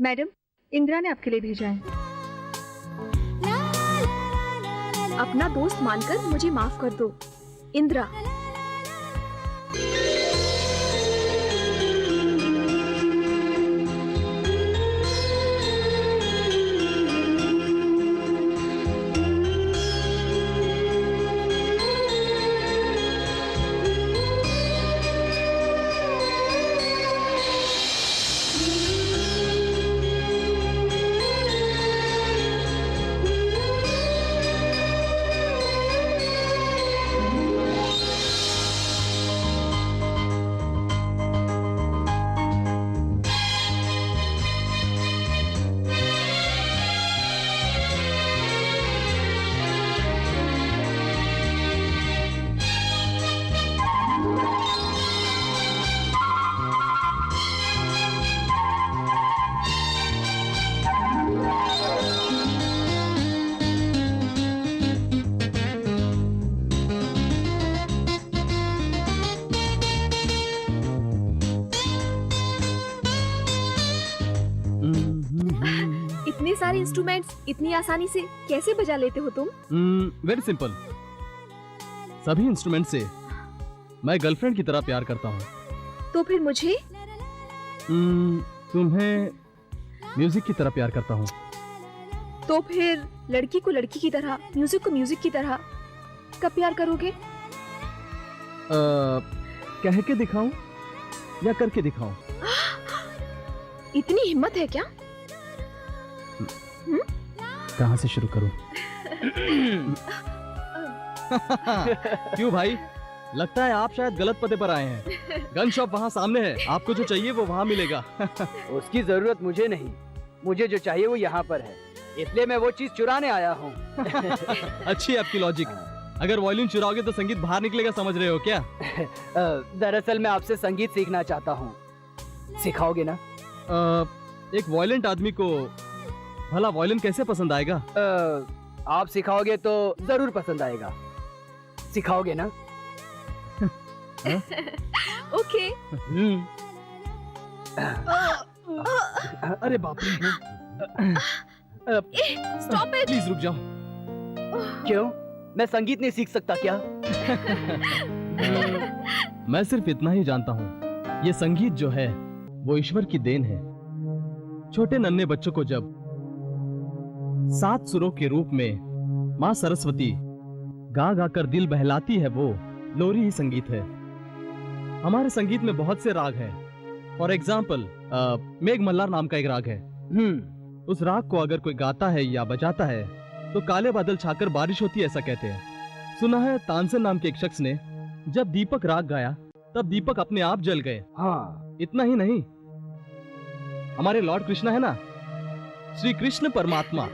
मैडम, इंदिरा ने आपके लिए भेजा है। अपना दोस्त मानकर मुझे माफ कर दो, इंदिरा। इतने सारे इंस्ट्रूमेंट्स इतनी आसानी से कैसे बजा लेते हो तुम? Very simple. सभी इंस्ट्रूमेंट से मैं गर्लफ्रेंड की तरह प्यार करता हूँ। तो फिर मुझे? तुम्हें म्यूजिक की तरह प्यार करता हूँ। तो फिर लड़की को लड़की की तरह, म्यूजिक को म्यूजिक की तरह कब प्यार करोगे? कह के दिखाऊं या करके दिखाऊं? इतनी हिम्मत है क्या? कहाँ से शुरू करूं? क्यों भाई, लगता है आप शायद गलत पते पर आए हैं। गन शॉप वहाँ सामने है, आपको जो चाहिए वो वहाँ मिलेगा। उसकी जरूरत मुझे नहीं, मुझे जो चाहिए वो यहाँ पर है, इसलिए मैं वो चीज चुराने आया हूँ। अच्छी आपकी लॉजिक। अगर वॉल्यूम चुराओगे तो संगीत बाहर निकलेगा, समझ रहे हो क्या? दरअसल मैं आपसे संगीत सीखना चाहता हूँ, सिखाओगे ना? एक वॉयलेंट आदमी को भला वॉयलिन कैसे पसंद आएगा? आप सिखाओगे तो जरूर पसंद आएगा। सिखाओगे ना? ओके। अरे बाप रे। Stop it. प्लीज रुक जाओ। क्यों? मैं संगीत नहीं सीख सकता क्या? मैं सिर्फ इतना ही जानता हूँ, ये संगीत जो है वो ईश्वर की देन है। छोटे नन्हे बच्चों को जब 7 सुरों के रूप में माँ सरस्वती गा गा कर दिल बहलाती है, वो लोरी ही संगीत है। हमारे संगीत में बहुत से राग हैं। फॉर एग्जाम्पल मेघ मल्हार नाम का एक राग है। उस राग को अगर कोई गाता है या बजाता है तो काले बादल छाकर बारिश होती है, ऐसा कहते हैं। सुना है तानसेन नाम के एक शख्स ने जब दीपक राग गाया तब दीपक अपने आप जल गए। हाँ। इतना ही नहीं, हमारे लॉर्ड कृष्णा है ना, श्री कृष्ण परमात्मा,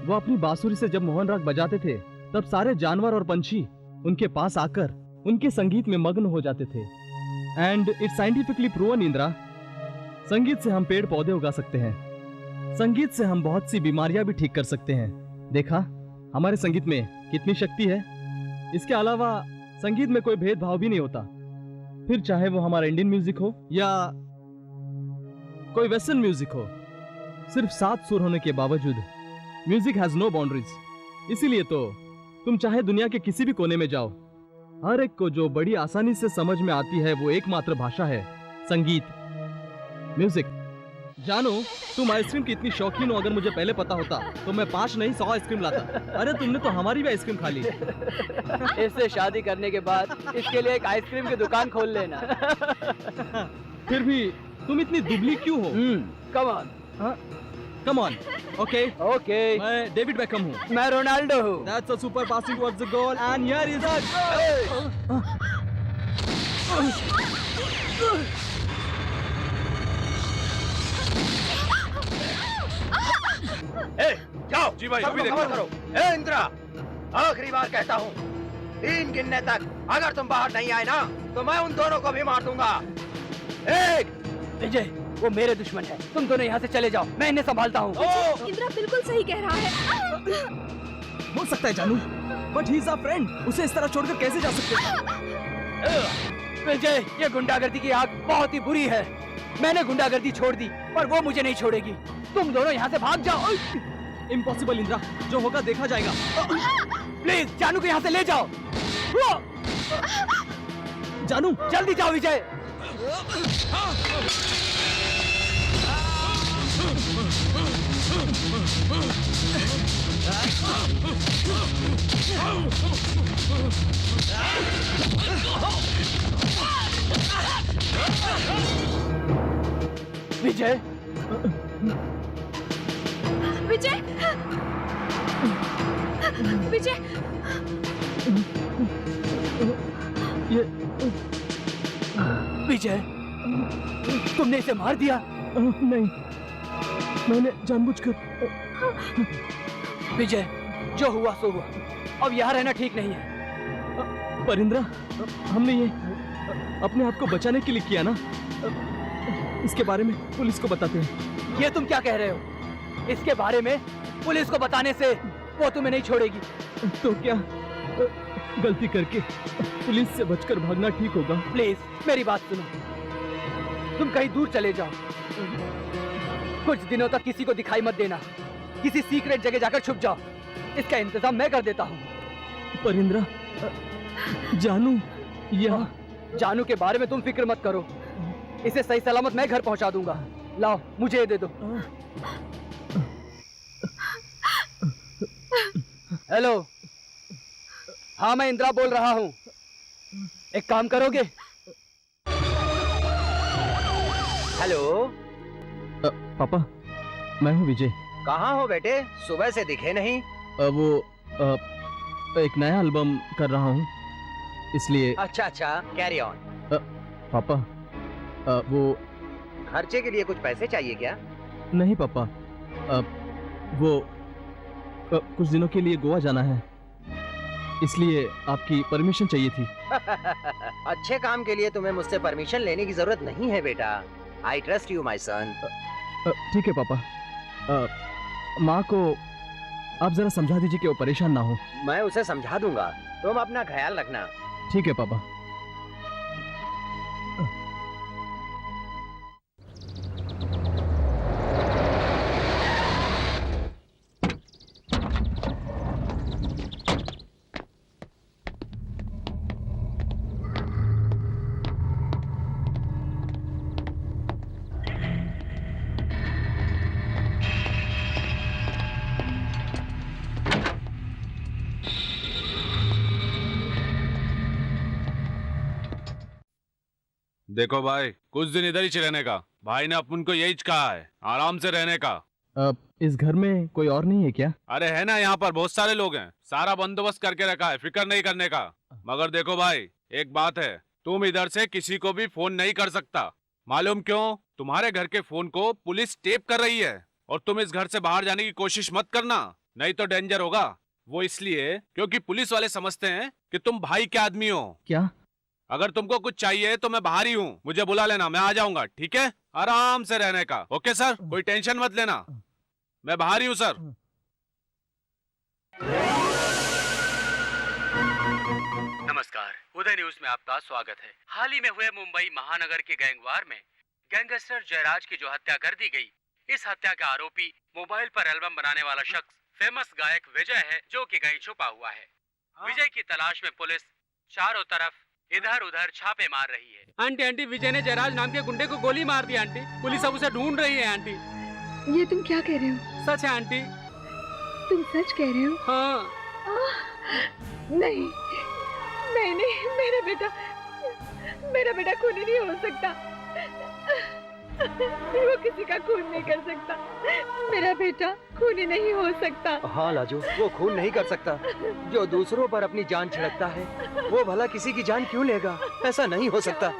वो अपनी बांसुरी से जब मोहन राग बजाते थे तब सारे जानवर और पंछी उनके पास आकर उनके संगीत में मग्न हो जाते थे। And it's scientifically proven Indira, संगीत से हम पेड़ पौधे उगा सकते हैं, संगीत से हम बहुत सी बीमारियां भी ठीक कर सकते हैं। देखा हमारे संगीत में कितनी शक्ति है। इसके अलावा संगीत में कोई भेदभाव भी नहीं होता, फिर चाहे वो हमारा इंडियन म्यूजिक हो या कोई वेस्टर्न म्यूजिक हो। सिर्फ 7 सुर होने के बावजूद म्यूजिक हैज नो बाउंड्रीज। इसीलिए तो तुम चाहे दुनिया के किसी भी कोने में जाओ, हर एक को जो बड़ी आसानी से समझ में आती है वो एकमात्र भाषा है संगीत, म्यूजिक। जानो तुम आइसक्रीम की इतनी शौकीन हो, अगर मुझे पहले पता होता तो मैं 5 नहीं 100 आइसक्रीम लाता। अरे तुमने तो हमारी भी आइसक्रीम खा ली। इससे शादी करने के बाद इसके लिए एक आइसक्रीम की दुकान खोल लेना। फिर भी तुम इतनी दुबली क्यों हो? Come on. Come on. Okay okay. मैं डेविड बेकहम हूँ। मैं रोनाल्डो हूँ। That's a super passing towards the goal and here is a जाओ जी भाई, सबको अभी कवर देखो। करो। ए इंदिरा, आखिरी बार कहता हूँ, 3 गिनने तक अगर तुम बाहर नहीं आए ना तो मैं उन दोनों को भी मार दूंगा। 1। विजय, वो मेरे दुश्मन है, तुम दोनों यहाँ से चले जाओ, मैं इन्हें संभालता हूँ। इंदिरा बिल्कुल सही कह रहा है। हो सकता है जानू, but he is a friend, उसे इस तरह छोड़कर कैसे जा सकते हैं? विजय, ये गुंडागर्दी की आग बहुत ही बुरी है। मैंने गुंडागर्दी छोड़ दी पर वो मुझे नहीं छोड़ेगी। तुम दोनों यहाँ से भाग जाओ। इम्पॉसिबल इंदिरा, जो होगा देखा जाएगा। प्लीज जानू को यहाँ से ले जाओ। जानू जल्दी जाओ विजय। विजय, विजय, विजय, विजय, तुमने इसे मार दिया? नहीं, मैंने जानबूझकर। विजय, जो हुआ सो हुआ, अब यहाँ रहना ठीक नहीं है। पर इंदिरा, हमने ये अपने आप को बचाने के लिए किया ना, इसके बारे में पुलिस को बताते हैं। ये तुम क्या कह रहे हो? इसके बारे में पुलिस को बताने से वो तुम्हें नहीं छोड़ेगी। तो क्या गलती करके पुलिस से बचकर भागना ठीक होगा? प्लीज मेरी बात सुनो, तुम कहीं दूर चले जाओ, कुछ दिनों तक किसी को दिखाई मत देना, किसी सीक्रेट जगह जाकर छुप जाओ, इसका इंतजाम मैं कर देता हूँ। पर इंदिरा, जानू यहाँ। जानू के बारे में तुम फिक्र मत करो, इसे सही सलामत मैं घर पहुंचा दूंगा। लाओ मुझे ये दे दो। हेलो, हाँ मैं इंदिरा बोल रहा हूँ, एक काम करोगे? हेलो पापा, मैं हूँ विजय। कहाँ हो बेटे, सुबह से दिखे नहीं। एक नया एल्बम कर रहा हूँ, इसलिए। अच्छा, कैरी ऑन। पापा, वो खर्चे के लिए कुछ पैसे चाहिए क्या? नहीं पापा, वो कुछ दिनों के लिए गोवा जाना है, इसलिए आपकी परमिशन चाहिए थी। अच्छे काम के लिए तुम्हें मुझसे परमिशन लेने की जरूरत नहीं है बेटा। आई ट्रस्ट यू माई सन। ठीक है पापा, माँ को आप जरा समझा दीजिए कि वो परेशान ना हो। मैं उसे समझा दूंगा, तुम अपना ख्याल रखना। ठीक है पापा। देखो भाई, कुछ दिन इधर ही रहने का। भाई ने अपन को यही कहा है, आराम से रहने का। इस घर में कोई और नहीं है क्या? अरे है ना, यहाँ पर बहुत सारे लोग हैं, सारा बंदोबस्त करके रखा है, फिक्र नहीं करने का। मगर देखो भाई, एक बात है, तुम इधर से किसी को भी फोन नहीं कर सकता। मालूम क्यों? तुम्हारे घर के फोन को पुलिस टेप कर रही है। और तुम इस घर से बाहर जाने की कोशिश मत करना, नहीं तो डेंजर होगा। वो इसलिए क्योंकि पुलिस वाले समझते हैं कि तुम भाई के आदमी हो। क्या? अगर तुमको कुछ चाहिए तो मैं बाहर ही हूँ, मुझे बुला लेना, मैं आ जाऊंगा, ठीक है? आराम से रहने का। ओके सर, कोई टेंशन मत लेना, मैं बाहर ही हूँ सर। नमस्कार, उदय न्यूज में आपका स्वागत है। हाल ही में हुए मुंबई महानगर के गैंगवार में गैंगस्टर जयराज की जो हत्या कर दी गई, इस हत्या का आरोपी मोबाइल पर एल्बम बनाने वाला शख्स फेमस गायक विजय है, जो कि कहीं छुपा हुआ है। विजय की तलाश में पुलिस चारों तरफ इधर उधर छापे मार रही है। आंटी आंटी, विजय ने जयराज नाम के गुंडे को गोली मार दी आंटी, पुलिस अब उसे ढूंढ रही है आंटी। ये तुम क्या कह रहे हो? सच है आंटी। तुम सच कह रहे हो? हाँ। नहीं नहीं नहीं, मेरा बेटा खूनी नहीं हो सकता। वो किसी का खून नहीं कर सकता। मेरा बेटा खूनी नहीं हो सकता। हाँ लाजो, वो खून नहीं कर सकता। जो दूसरों पर अपनी जान छिड़कता है, वो भला किसी की जान क्यों लेगा? ऐसा नहीं हो सकता।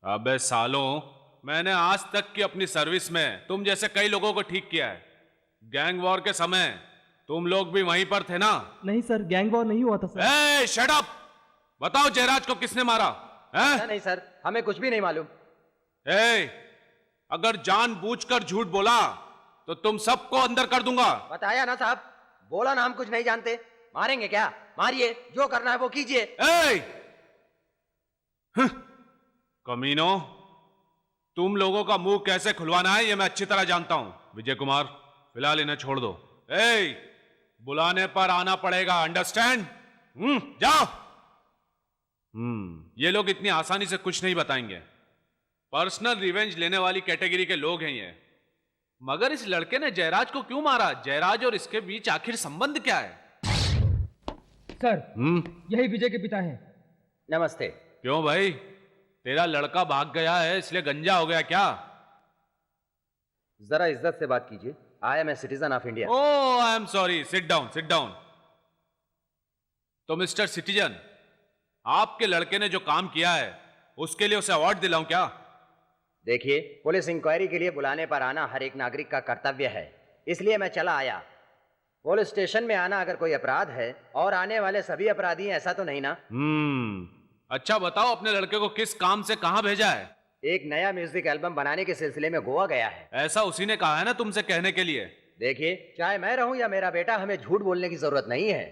अबे सालों, मैंने आज तक की अपनी सर्विस में तुम जैसे कई लोगों को ठीक किया है। गैंग वॉर के समय तुम लोग भी वहीं पर थे ना? नहीं सर, गैंग वॉर नहीं हुआ था सर। ए, शट अप! बताओ जयराज को किसने मारा है? नहीं सर, हमें कुछ भी नहीं मालूम। अगर जानबूझकर झूठ बोला तो तुम सबको अंदर कर दूंगा। बताया ना साहब, बोला ना हम कुछ नहीं जानते। मारेंगे क्या? मारिए, जो करना है वो कीजिए। कमीनो, तुम लोगों का मुंह कैसे खुलवाना है ये मैं अच्छी तरह जानता हूं। विजय कुमार, फिलहाल इन्हें छोड़ दो। बुलाने पर आना पड़ेगा, अंडरस्टैंड? जाओ। ये लोग इतनी आसानी से कुछ नहीं बताएंगे। पर्सनल रिवेंज लेने वाली कैटेगरी के लोग हैं ये। मगर इस लड़के ने जयराज को क्यों मारा? जयराज और इसके बीच आखिर संबंध क्या है? सर, यही विजय के पिता हैं। नमस्ते। क्यों भाई, तेरा लड़का भाग गया है इसलिए गंजा हो गया क्या? जरा इज्जत से बात कीजिए। I am a citizen of India. Oh, I am sorry. Sit down, sit down. तो मिस्टर सिटीजन, आपके लड़के ने जो काम किया है उसके लिए उसे अवार्ड दिलाऊं क्या? देखिए, पुलिस इंक्वायरी के लिए बुलाने पर आना हर एक नागरिक का कर्तव्य है, इसलिए मैं चला आया। पुलिस स्टेशन में आना अगर कोई अपराध है और आने वाले सभी अपराधी हैं, ऐसा तो नहीं ना? अच्छा बताओ, अपने लड़के को किस काम से कहां भेजा है? एक नया म्यूजिक एल्बम बनाने के सिलसिले में गोवा गया है। ऐसा उसी ने कहा है ना तुमसे कहने के लिए? देखिए, चाहे मैं रहूं या मेरा बेटा, हमें झूठ बोलने की जरूरत नहीं है।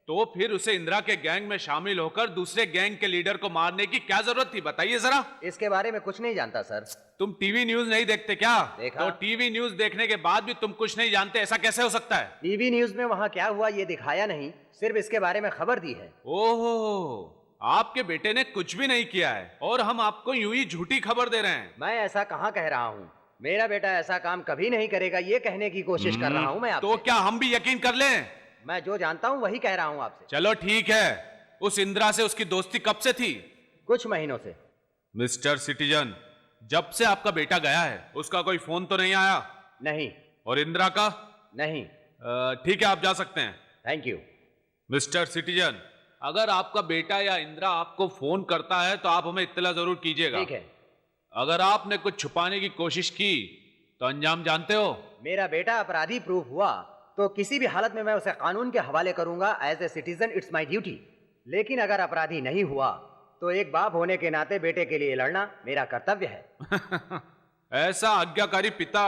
तो फिर उसे इंदिरा के गैंग में शामिल होकर दूसरे गैंग के लीडर को मारने की क्या जरूरत थी, बताइए जरा। इसके बारे में कुछ नहीं जानता सर। तुम टीवी न्यूज नहीं देखते क्या? देखा। तो टीवी न्यूज देखने के बाद भी तुम कुछ नहीं जानते, ऐसा कैसे हो सकता है? टीवी न्यूज में वहाँ क्या हुआ ये दिखाया नहीं, सिर्फ इसके बारे में खबर दी है। ओहो, आपके बेटे ने कुछ भी नहीं किया है और हम आपको यूं ही झूठी खबर दे रहे हैं। मैं ऐसा कहाँ कह रहा हूँ? मेरा बेटा ऐसा काम कभी नहीं करेगा, ये कहने की कोशिश कर रहा हूँ मैं आपसे। तो क्या हम भी यकीन कर लें? मैं जो जानता हूँ वही कह रहा हूँ आपसे। चलो ठीक है। उस इंदिरा से उसकी दोस्ती कब से थी? कुछ महीनों से। मिस्टर सिटीजन, जब से आपका बेटा गया है उसका कोई फोन तो नहीं आया? नहीं। और इंदिरा का? नहीं। ठीक है, आप जा सकते हैं। Thank you. मिस्टर सिटीजन, अगर आपका बेटा या इंदिरा आपको फोन करता है तो आप हमें इत्तला जरूर कीजिएगा। ठीक है। अगर आपने कुछ छुपाने की कोशिश की तो अंजाम जानते हो। मेरा बेटा अपराधी प्रूफ हुआ तो किसी भी हालत में मैं उसे कानून के हवाले करूंगा। As a citizen it's my duty. लेकिन अगर अपराधी नहीं हुआ तो एक बाप होने के नाते बेटे के लिए लड़ना मेरा कर्तव्य है। ऐसा आज्ञाकारी पिता,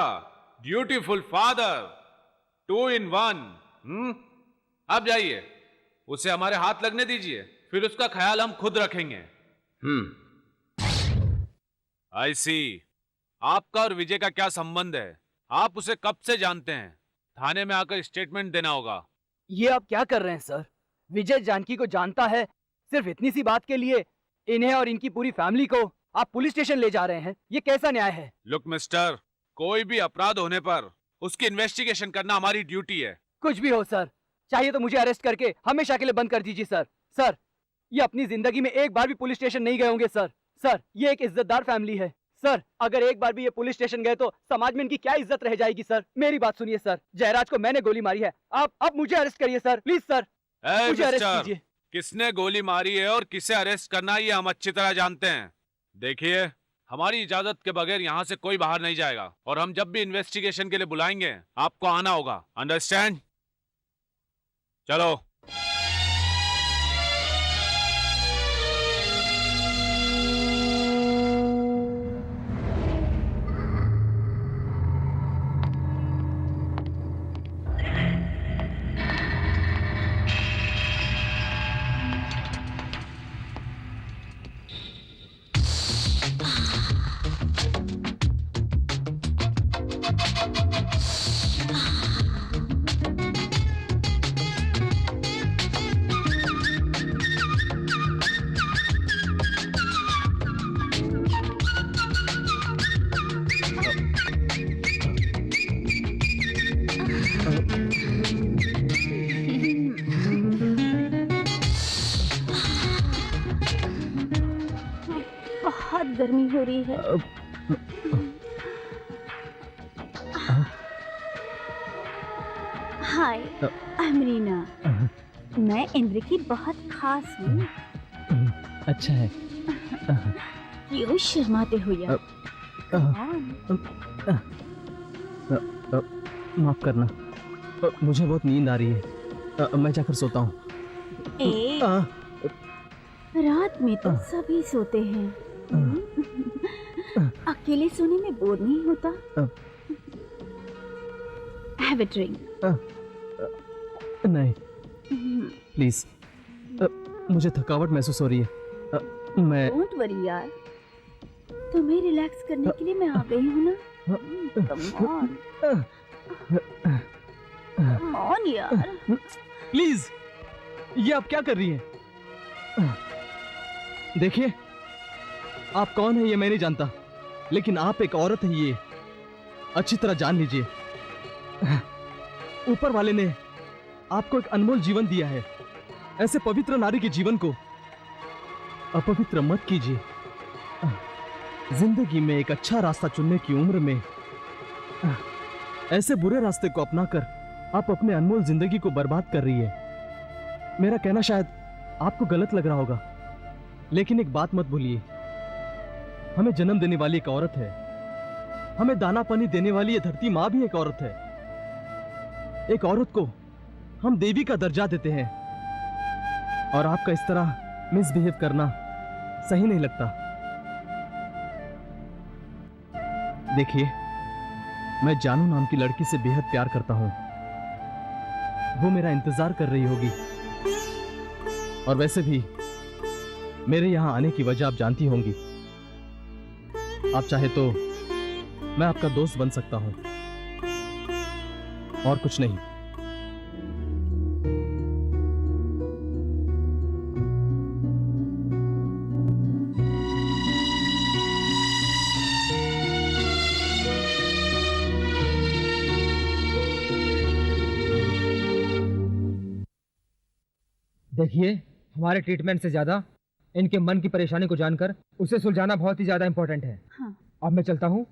ड्यूटीफुल फादर, 2 in 1। अब जाइए, उसे हमारे हाथ लगने दीजिए, फिर उसका ख्याल हम खुद रखेंगे। आई सी। आपका और विजय का क्या संबंध है? आप उसे कब से जानते हैं? थाने में आकर स्टेटमेंट देना होगा। ये आप क्या कर रहे हैं सर? विजय जानकी को जानता है, सिर्फ इतनी सी बात के लिए इन्हें और इनकी पूरी फैमिली को आप पुलिस स्टेशन ले जा रहे हैं। ये कैसा न्याय है? लुक मिस्टर, कोई भी अपराध होने पर उसकी इन्वेस्टिगेशन करना हमारी ड्यूटी है। कुछ भी हो सर, चाहिए तो मुझे अरेस्ट करके हमेशा के लिए बंद कर दीजिए सर। सर, ये अपनी जिंदगी में एक बार भी पुलिस स्टेशन नहीं गए होंगे सर। सर, ये एक इज्जतदार फैमिली है सर। अगर एक बार भी ये पुलिस स्टेशन गए तो समाज में इनकी क्या इज्जत रह जाएगी सर। मेरी बात सुनिए सर, जयराज को मैंने गोली मारी है। आप मुझे अरेस्ट करिए सर, प्लीज सर, ए, मुझे अरेस्ट मिस्टर, कीजिए। किसने गोली मारी है और किसे अरेस्ट करना है ये हम अच्छी तरह जानते हैं। देखिए, हमारी इजाजत के बगैर यहाँ से कोई बाहर नहीं जाएगा और हम जब भी इन्वेस्टिगेशन के लिए बुलाएंगे आपको आना होगा। अंडरस्टैंड? चलो। बहुत गर्मी हो रही है। हाय, आई एम रीना। मैं इंद्र की बहुत खास हूँ। अच्छा है। क्यों शर्माते हो यार? माफ करना, मुझे बहुत नींद आ रही है। मैं जाकर सोता हूँ। रात में तो सभी सोते हैं। अकेले सोने में बोर नहीं होता? Have a drink. नहीं प्लीज, मुझे थकावट महसूस हो रही है। मैं डोंट वरी यार, तुम्हें रिलैक्स करने के लिए मैं आ गई हूँ ना। कम ऑन, कम ऑन यार। प्लीज, ये आप क्या कर रही हैं? देखिए, आप कौन है ये मैं नहीं जानता, लेकिन आप एक औरत है ये अच्छी तरह जान लीजिए। ऊपर वाले ने आपको एक अनमोल जीवन दिया है। ऐसे पवित्र नारी के जीवन को अपवित्र मत कीजिए। जिंदगी में एक अच्छा रास्ता चुनने की उम्र में ऐसे बुरे रास्ते को अपनाकर आप अपने अनमोल जिंदगी को बर्बाद कर रही है। मेरा कहना शायद आपको गलत लग रहा होगा, लेकिन एक बात मत भूलिए, हमें जन्म देने वाली एक औरत है, हमें दाना पानी देने वाली ये धरती माँ भी एक औरत है। एक औरत को हम देवी का दर्जा देते हैं और आपका इस तरह मिसबिहेव करना सही नहीं लगता। देखिए, मैं जानू नाम की लड़की से बेहद प्यार करता हूं। वो मेरा इंतजार कर रही होगी, और वैसे भी मेरे यहां आने की वजह आप जानती होंगी। आप चाहे तो मैं आपका दोस्त बन सकता हूं, और कुछ नहीं। देखिए, हमारे ट्रीटमेंट से ज्यादा इनके मन की परेशानी को जानकर उसे सुलझाना बहुत ही ज्यादा इम्पोर्टेंट है। हाँ। अब मैं चलता हूँ।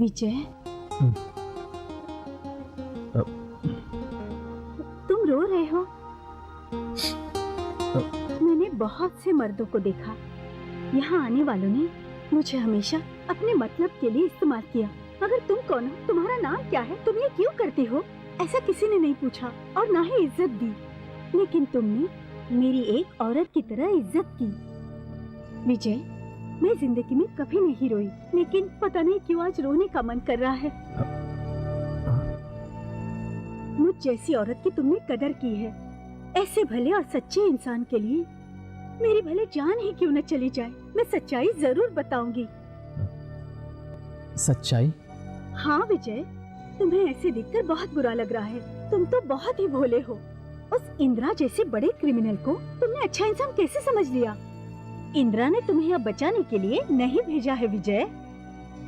विजय, तुम रो रहे हो? मैंने बहुत से मर्दों को देखा, यहाँ आने वालों ने मुझे हमेशा अपने मतलब के लिए इस्तेमाल किया। मगर तुम कौन हो? तुम्हारा नाम क्या है? तुम ये क्यों करती हो? ऐसा किसी ने नहीं पूछा और ना ही इज्जत दी, लेकिन तुमने मेरी एक औरत की तरह इज्जत की। विजय, मैं जिंदगी में कभी नहीं रोई, लेकिन पता नहीं क्यों आज रोने का मन कर रहा है। मुझ जैसी औरत की तुमने कदर की है। ऐसे भले और सच्चे इंसान के लिए मेरी भले जान ही क्यों न चली जाए, मैं सच्चाई जरूर बताऊंगी। सच्चाई? हाँ विजय, तुम्हें ऐसे देखकर बहुत बुरा लग रहा है। तुम तो बहुत ही भोले हो। उस इंदिरा जैसे बड़े क्रिमिनल को तुमने अच्छा इंसान कैसे समझ लिया? इंदिरा ने तुम्हें अब बचाने के लिए नहीं भेजा है विजय।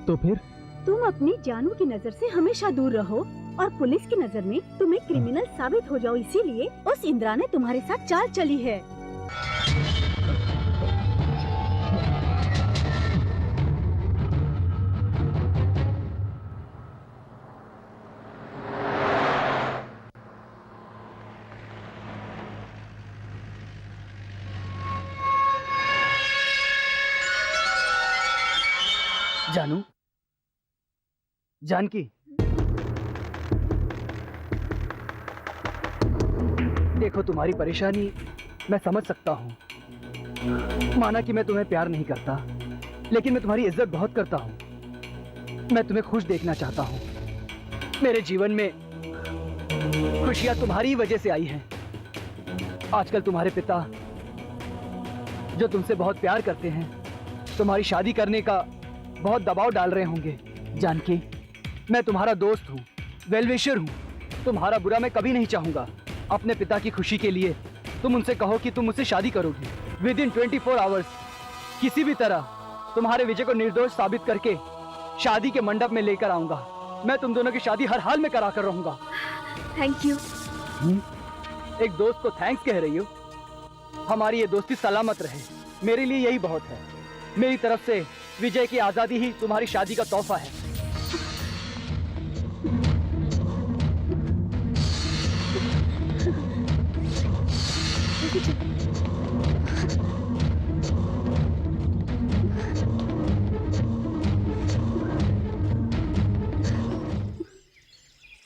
तो फिर? तुम अपनी जानू की नजर से हमेशा दूर रहो और पुलिस की नजर में तुम्हें क्रिमिनल साबित हो जाओ, इसीलिए उस इंदिरा ने तुम्हारे साथ चाल चली है। जानू, जानकी, देखो तुम्हारी परेशानी मैं समझ सकता हूँ। माना कि मैं तुम्हें प्यार नहीं करता, लेकिन मैं तुम्हारी इज्जत बहुत करता हूँ। मैं तुम्हें खुश देखना चाहता हूँ। मेरे जीवन में खुशियाँ तुम्हारी ही वजह से आई हैं। आजकल तुम्हारे पिता, जो तुमसे बहुत प्यार करते हैं, तुम्हारी शादी करने का बहुत दबाव डाल रहे होंगे। जानकी, मैं तुम्हारा दोस्त हूँ, वेलविशर हूँ। तुम्हारा बुरा मैं कभी नहीं चाहूँगा। अपने पिता की खुशी के लिए तुम उनसे कहो कि तुम मुझसे शादी करोगी। विदिन 24 आवर्स किसी भी तरह तुम्हारे विजय को निर्दोष साबित करके शादी के मंडप में लेकर आऊंगा। मैं तुम दोनों की शादी हर हाल में करा कर रहूंगा। Thank you. एक दोस्त को थैंक्स कह रही हो? हमारी ये दोस्ती सलामत रहे, मेरे लिए यही बहुत है। मेरी तरफ से विजय की आजादी ही तुम्हारी शादी का तोहफा है।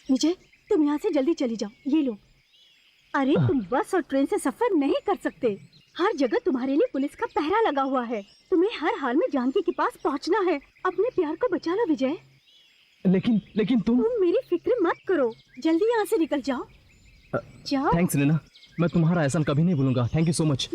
विजय, तुम यहाँ से जल्दी चली जाओ। ये लो। अरे तुम बस और ट्रेन से सफर नहीं कर सकते। हर जगह तुम्हारे लिए पुलिस का पहरा लगा हुआ है। तुम्हें हर हाल में जानकी के पास पहुँचना है। अपने प्यार को बचा लो विजय। लेकिन तुम मेरी फिक्र मत करो, जल्दी यहाँ से निकल जाओ। जाओ। थैंक्स नीना, मैं तुम्हारा एहसान कभी नहीं भूलूंगा। Thank you so much.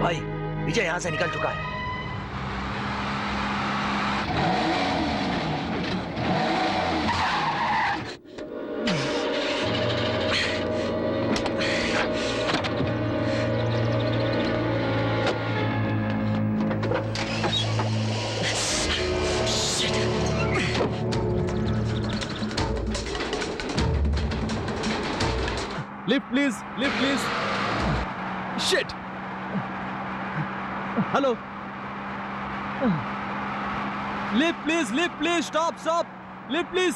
भाई, विजय यहाँ से निकल चुका है। Lift please, lift please. Shit. Hello, lift please, stop, lift please,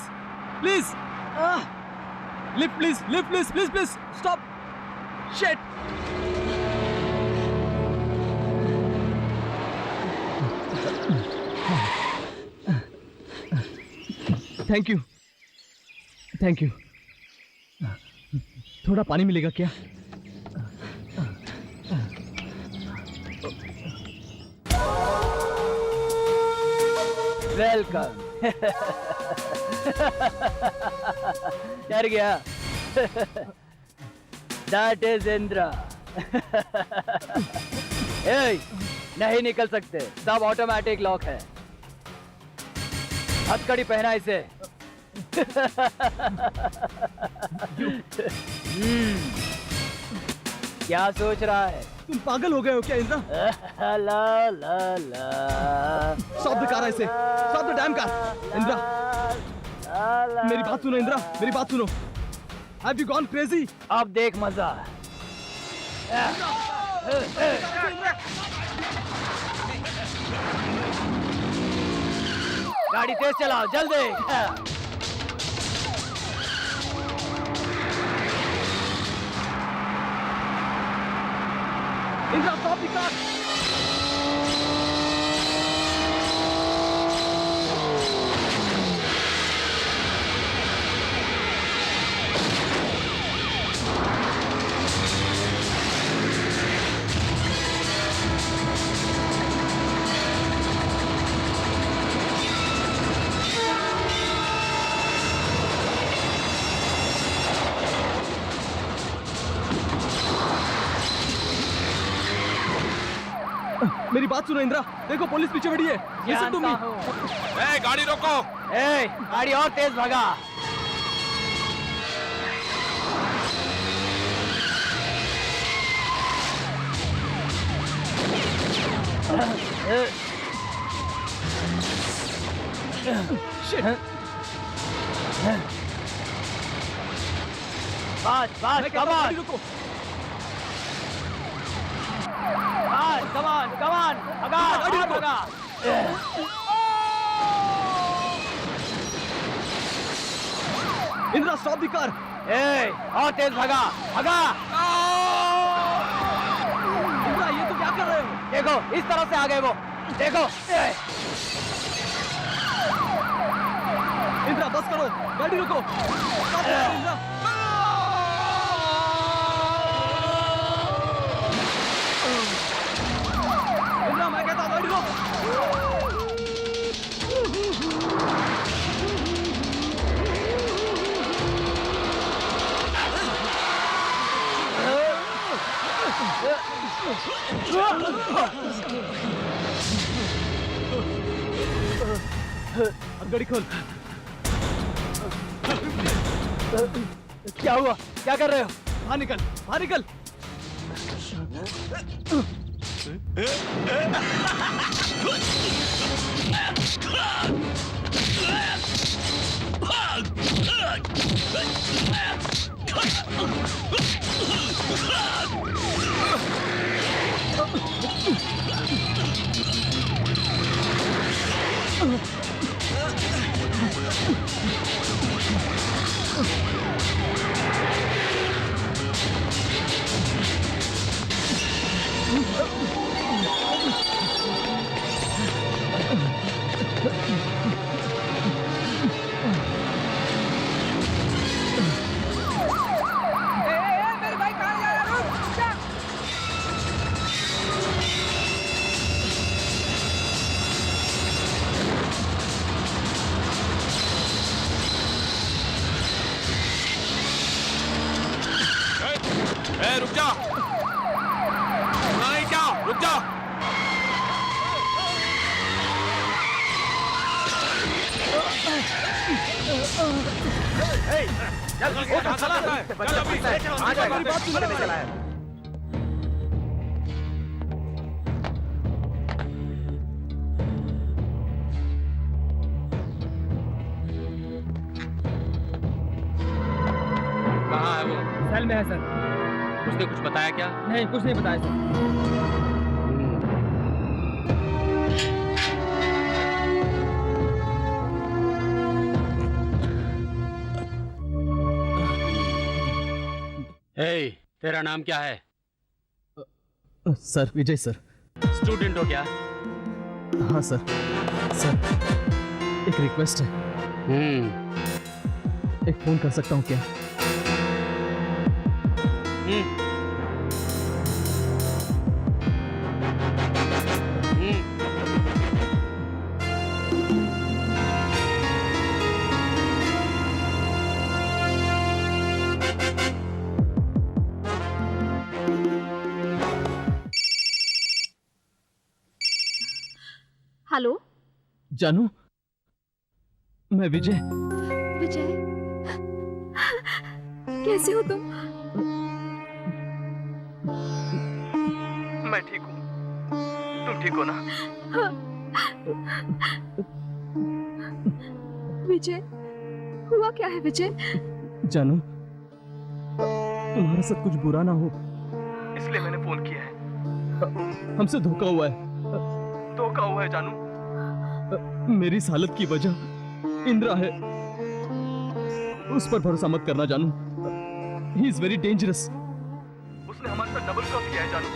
lift please, stop. Shit. Thank you, thank you. थोड़ा पानी मिलेगा क्या? वेलकम। डर गया? That is Indira. ए, नहीं निकल सकते, सब ऑटोमेटिक लॉक है। हथकड़ी पहना इसे। क्या सोच रहा है? तुम पागल हो गए हो क्या इंद्रा? ला ला ला। स्टॉप द कार, ऐसे stop the dam car. Indira, मेरी बात सुनो इंद्रा, मेरी बात सुनो। Have you gone crazy? अब देख मजा। गाड़ी तेज चलाओ, जल्दी। Indira, stop the car. मेरी बात सुनो इंद्रा, देखो पुलिस पीछे खड़ी है। Listen to me. ए, गाड़ी रोको। ए, गाड़ी और तेज भगा। Shit. बस, मैं कहता हूँ, come on, गाड़ी रुको। come on, come on, भगा, गाड़ी और रोको। भगा। Indra, stop the car. ए, और तेज भगा, भगा। इंद्रा, ये तो क्या कर रहे हो? देखो, इस तरफ से आ गए वो, देखो। इंद्रा, बस करो, गाड़ी रुको। Stop the car, Indira. Indira, मैं कहता हूँ गाड़ी रोक। अब गाड़ी खोल। क्या हुआ? क्या कर रहे हो? बाहर निकल, बाहर निकल। मेरे भाई कहाँ जा रहा है? रुक जा। ए, रुक जा। नहीं क्या? रुक जा। कहाँ है वो? सेल में है सर। उसने कुछ बताया क्या? नहीं, कुछ नहीं बताया सर। ए, तेरा नाम क्या है? सर, विजय सर। स्टूडेंट हो क्या? हाँ सर। सर, एक रिक्वेस्ट है। एक फोन कर सकता हूँ क्या? हेलो जानू, मैं विजय। विजय, कैसे हो तुम? मैं ठीक हूँ, तुम ठीक हो ना? हाँ। विजय, हुआ क्या है विजय? जानू, तुम्हारे साथ कुछ बुरा ना हो इसलिए मैंने फोन किया है। हमसे धोखा हुआ है, धोखा हुआ है जानू। मेरी इस हालत की वजह इंद्रा है, उस पर भरोसा मत करना जानू। He is very dangerous. उसने हमारे साथ डबल क्रॉस किया है जानू।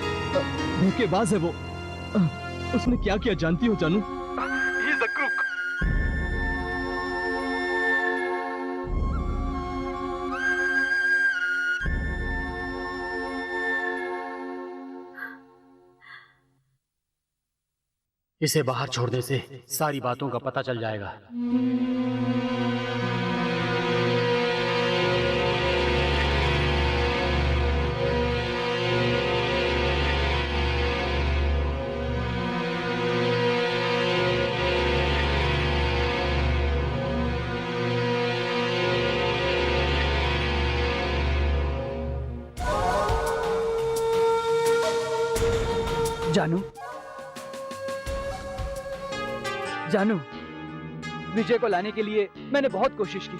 धोखेबाज है वो। उसने क्या किया जानती हो जानू? He is a crook. इसे बाहर छोड़ने से सारी बातों का पता चल जाएगा। जानू, जानू, विजय को लाने के लिए मैंने बहुत कोशिश की,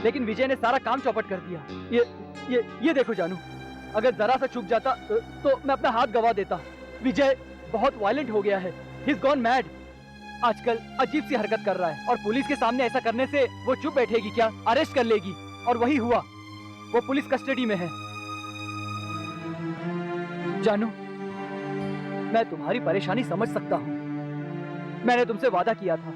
लेकिन विजय ने सारा काम चौपट कर दिया। ये देखो जानू, अगर जरा सा चूक जाता तो मैं अपना हाथ गवा देता। विजय बहुत वायलेंट हो गया है। He is gone mad. आजकल अजीब सी हरकत कर रहा है और पुलिस के सामने ऐसा करने से वो चुप बैठेगी क्या? अरेस्ट कर लेगी। और वही हुआ, वो पुलिस कस्टडी में है। जानू, मैं तुम्हारी परेशानी समझ सकता हूँ। मैंने तुमसे वादा किया था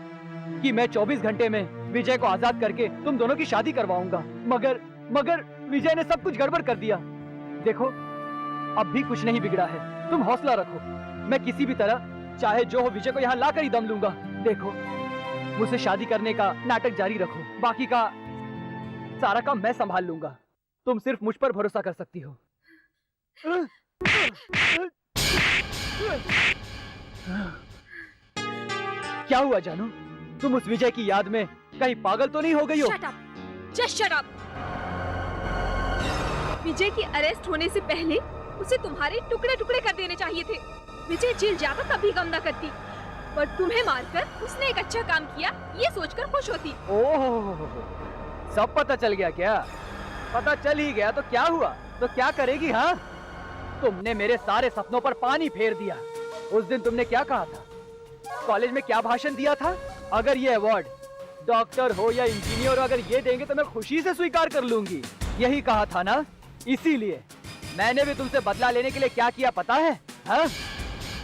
कि मैं 24 घंटे में विजय को आजाद करके तुम दोनों की शादी करवाऊंगा, मगर विजय ने सब कुछ गड़बड़ कर दिया। देखो, अब भी कुछ नहीं बिगड़ा है। तुम हौसला रखो। मैं किसी भी तरह, चाहे जो हो, विजय को यहाँ लाकर ही दम लूंगा। देखो, मुझसे शादी करने का नाटक जारी रखो, बाकी का सारा काम मैं संभाल लूंगा। तुम सिर्फ मुझ पर भरोसा कर सकती हो। क्या हुआ जानू? तुम उस विजय की याद में कहीं पागल तो नहीं हो गई हो? Shut up. Just shut up. विजय की अरेस्ट होने से पहले उसे तुम्हारे टुकड़े टुकड़े कर देने चाहिए थे। विजय जेल जाता तभी गम न करती, पर तुम्हें मारकर उसने एक अच्छा काम किया ये सोचकर खुश होती। ओह, सब पता चल गया क्या? पता चल ही गया तो क्या हुआ? तो क्या करेगी? हाँ, तुमने मेरे सारे सपनों पर पानी फेर दिया। उस दिन तुमने क्या कहा था? कॉलेज में क्या भाषण दिया था? अगर ये अवार्ड डॉक्टर हो या इंजीनियर, अगर ये देंगे तो मैं खुशी से स्वीकार कर लूंगी। यही कहा था ना? इसीलिए मैंने भी तुमसे बदला लेने के लिए क्या किया पता है? हाँ?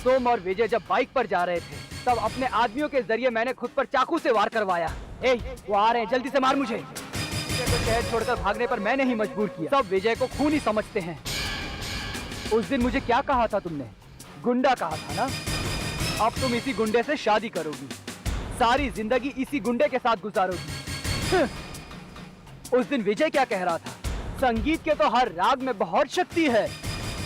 तुम और विजय जब बाइक पर जा रहे थे, तब अपने आदमियों के जरिए मैंने खुद पर चाकू से वार करवाया। ए, वो आ रहे हैं, जल्दी से मार मुझे। विजय को शहर छोड़कर भागने पर मैंने ही मजबूर किया। सब विजय को खूनी समझते हैं। उस दिन मुझे क्या कहा था तुमने? गुंडा कहा था ना? अब तुम इसी गुंडे से शादी करोगी, सारी जिंदगी इसी गुंडे के साथ गुजारोगी। उस दिन विजय क्या कह रहा था? संगीत के तो हर राग में बहुत शक्ति है।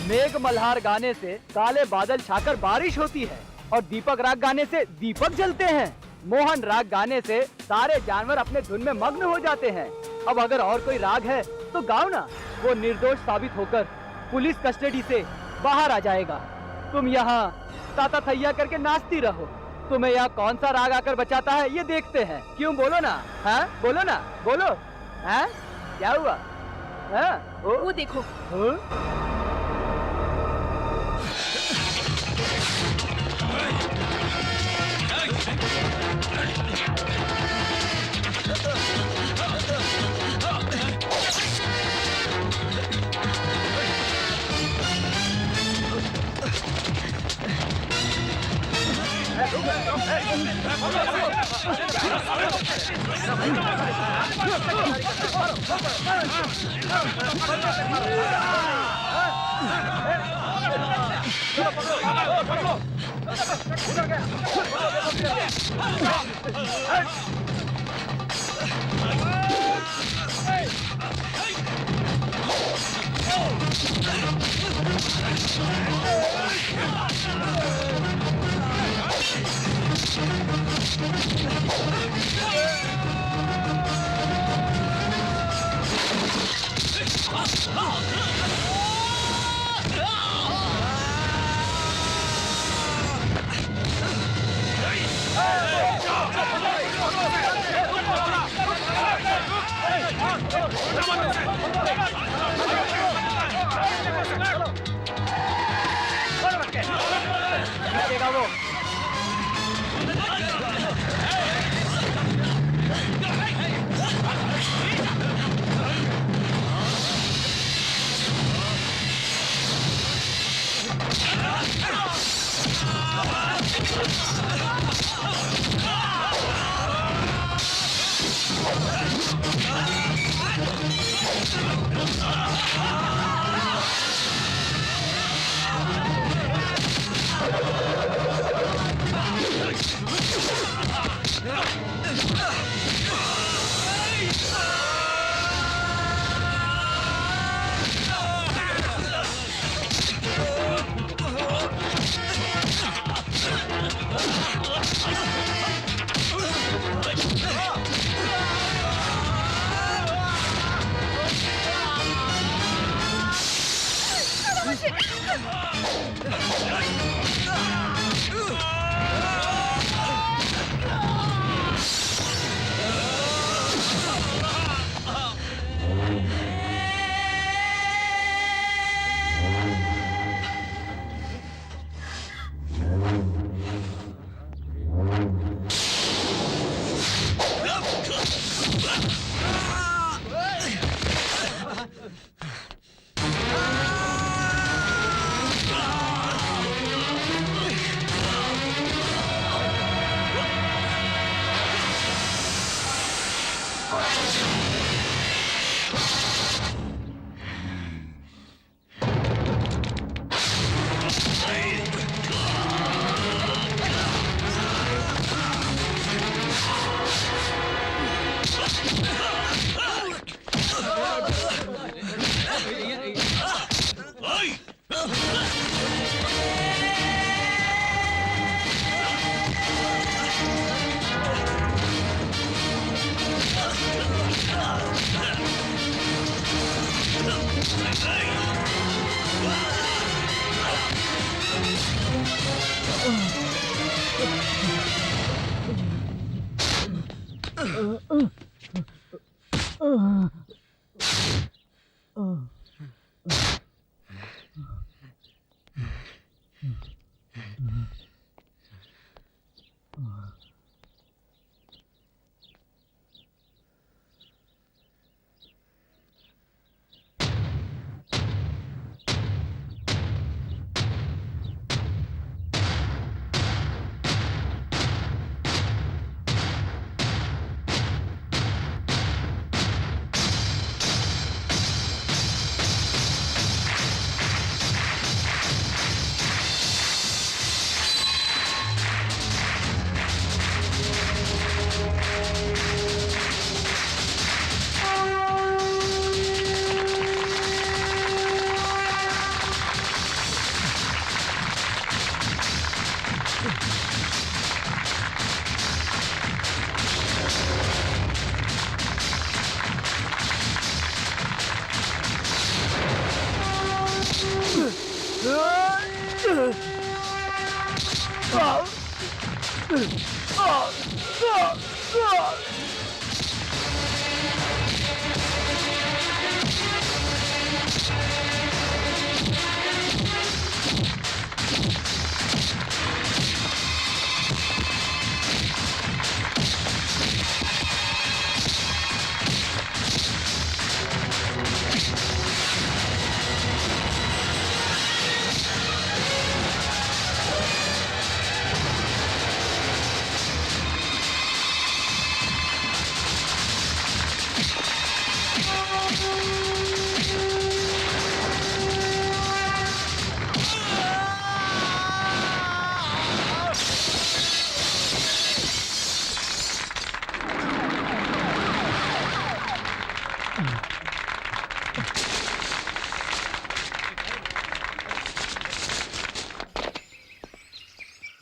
मेघ मल्हार गाने से काले बादल छाकर बारिश होती है, और दीपक राग गाने से दीपक जलते हैं। मोहन राग गाने से सारे जानवर अपने धुन में मग्न हो जाते हैं। अब अगर और कोई राग है तो गाओ ना। वो निर्दोष साबित होकर पुलिस कस्टडी से बाहर आ जाएगा। तुम यहाँ ताता थैया करके नाचती रहो। तुम्हें यहाँ कौन सा राग आकर बचाता है ये देखते हैं। क्यों? बोलो ना। हाँ, बोलो ना, बोलो। हाँ, क्या हुआ? हाँ, वो देखो।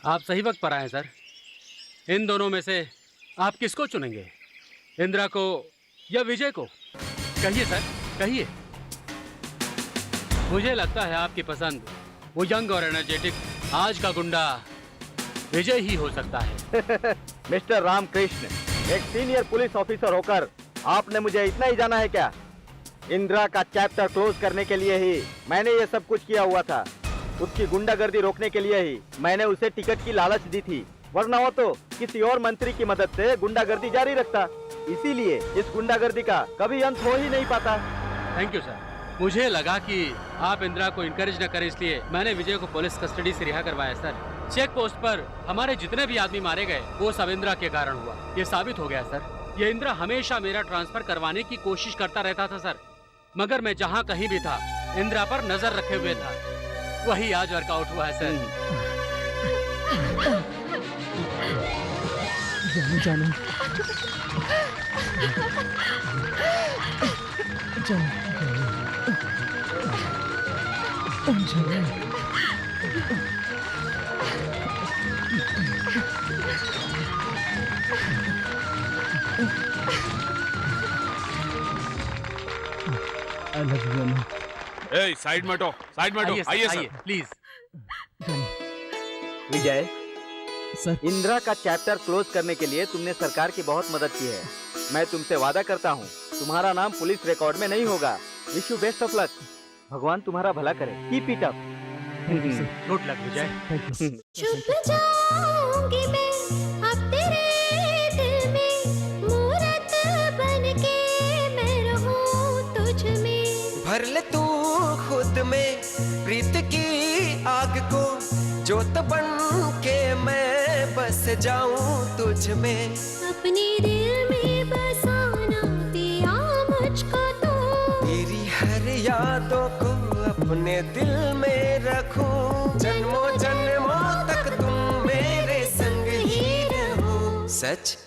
आप सही वक्त पर आए सर। इन दोनों में से आप किसको चुनेंगे, इंदिरा को या विजय को? कहिए सर, कहिए। मुझे लगता है आपकी पसंद वो यंग और एनर्जेटिक आज का गुंडा विजय ही हो सकता है। मिस्टर रामकृष्ण, एक सीनियर पुलिस ऑफिसर होकर आपने मुझे इतना ही जाना है क्या? इंदिरा का चैप्टर क्लोज करने के लिए ही मैंने ये सब कुछ किया हुआ था। उसकी गुंडागर्दी रोकने के लिए ही मैंने उसे टिकट की लालच दी थी, वरना वो तो किसी और मंत्री की मदद से गुंडागर्दी जारी रखता। इसीलिए इस गुंडागर्दी का कभी अंत हो ही नहीं पाता। Thank you sir. मुझे लगा कि आप इंदिरा को इनकरेज न करें, इसलिए मैंने विजय को पुलिस कस्टडी से रिहा करवाया सर। चेक पोस्ट पर हमारे जितने भी आदमी मारे गए वो सब इंदिरा के कारण हुआ। ये साबित हो गया सर। ये इंदिरा हमेशा मेरा ट्रांसफर करवाने की कोशिश करता रहता था सर, मगर मैं जहाँ कहीं भी था इंदिरा पर नजर रखे हुए था। वही आज वर्कआउट हुआ है सर। जानो I love you, जानो। ए, साइड में हटो, साइड में हटो। आइए sir, please. Vijay sir, Indira का चैप्टर क्लोज करने के लिए तुमने सरकार की बहुत मदद की है। मैं तुमसे वादा करता हूँ तुम्हारा नाम पुलिस रिकॉर्ड में नहीं होगा। Wish you best of luck. भगवान तुम्हारा भला करे। Keep it up. Good luck Vijay. छुप जाऊंगी मैं अब तेरे दिल में, मूरत बनके मैं रहूं तुझ में। भर ले तू खुद में प्रीत की आग को, जोत बन के मैं बस जाऊं तुझ में। अपने दिल में बसाना दिया मुझको तो, तेरी हर यादों को अपने दिल में रखूं। जन्मों जन्मों तक तुम मेरे संग ही रहो। सच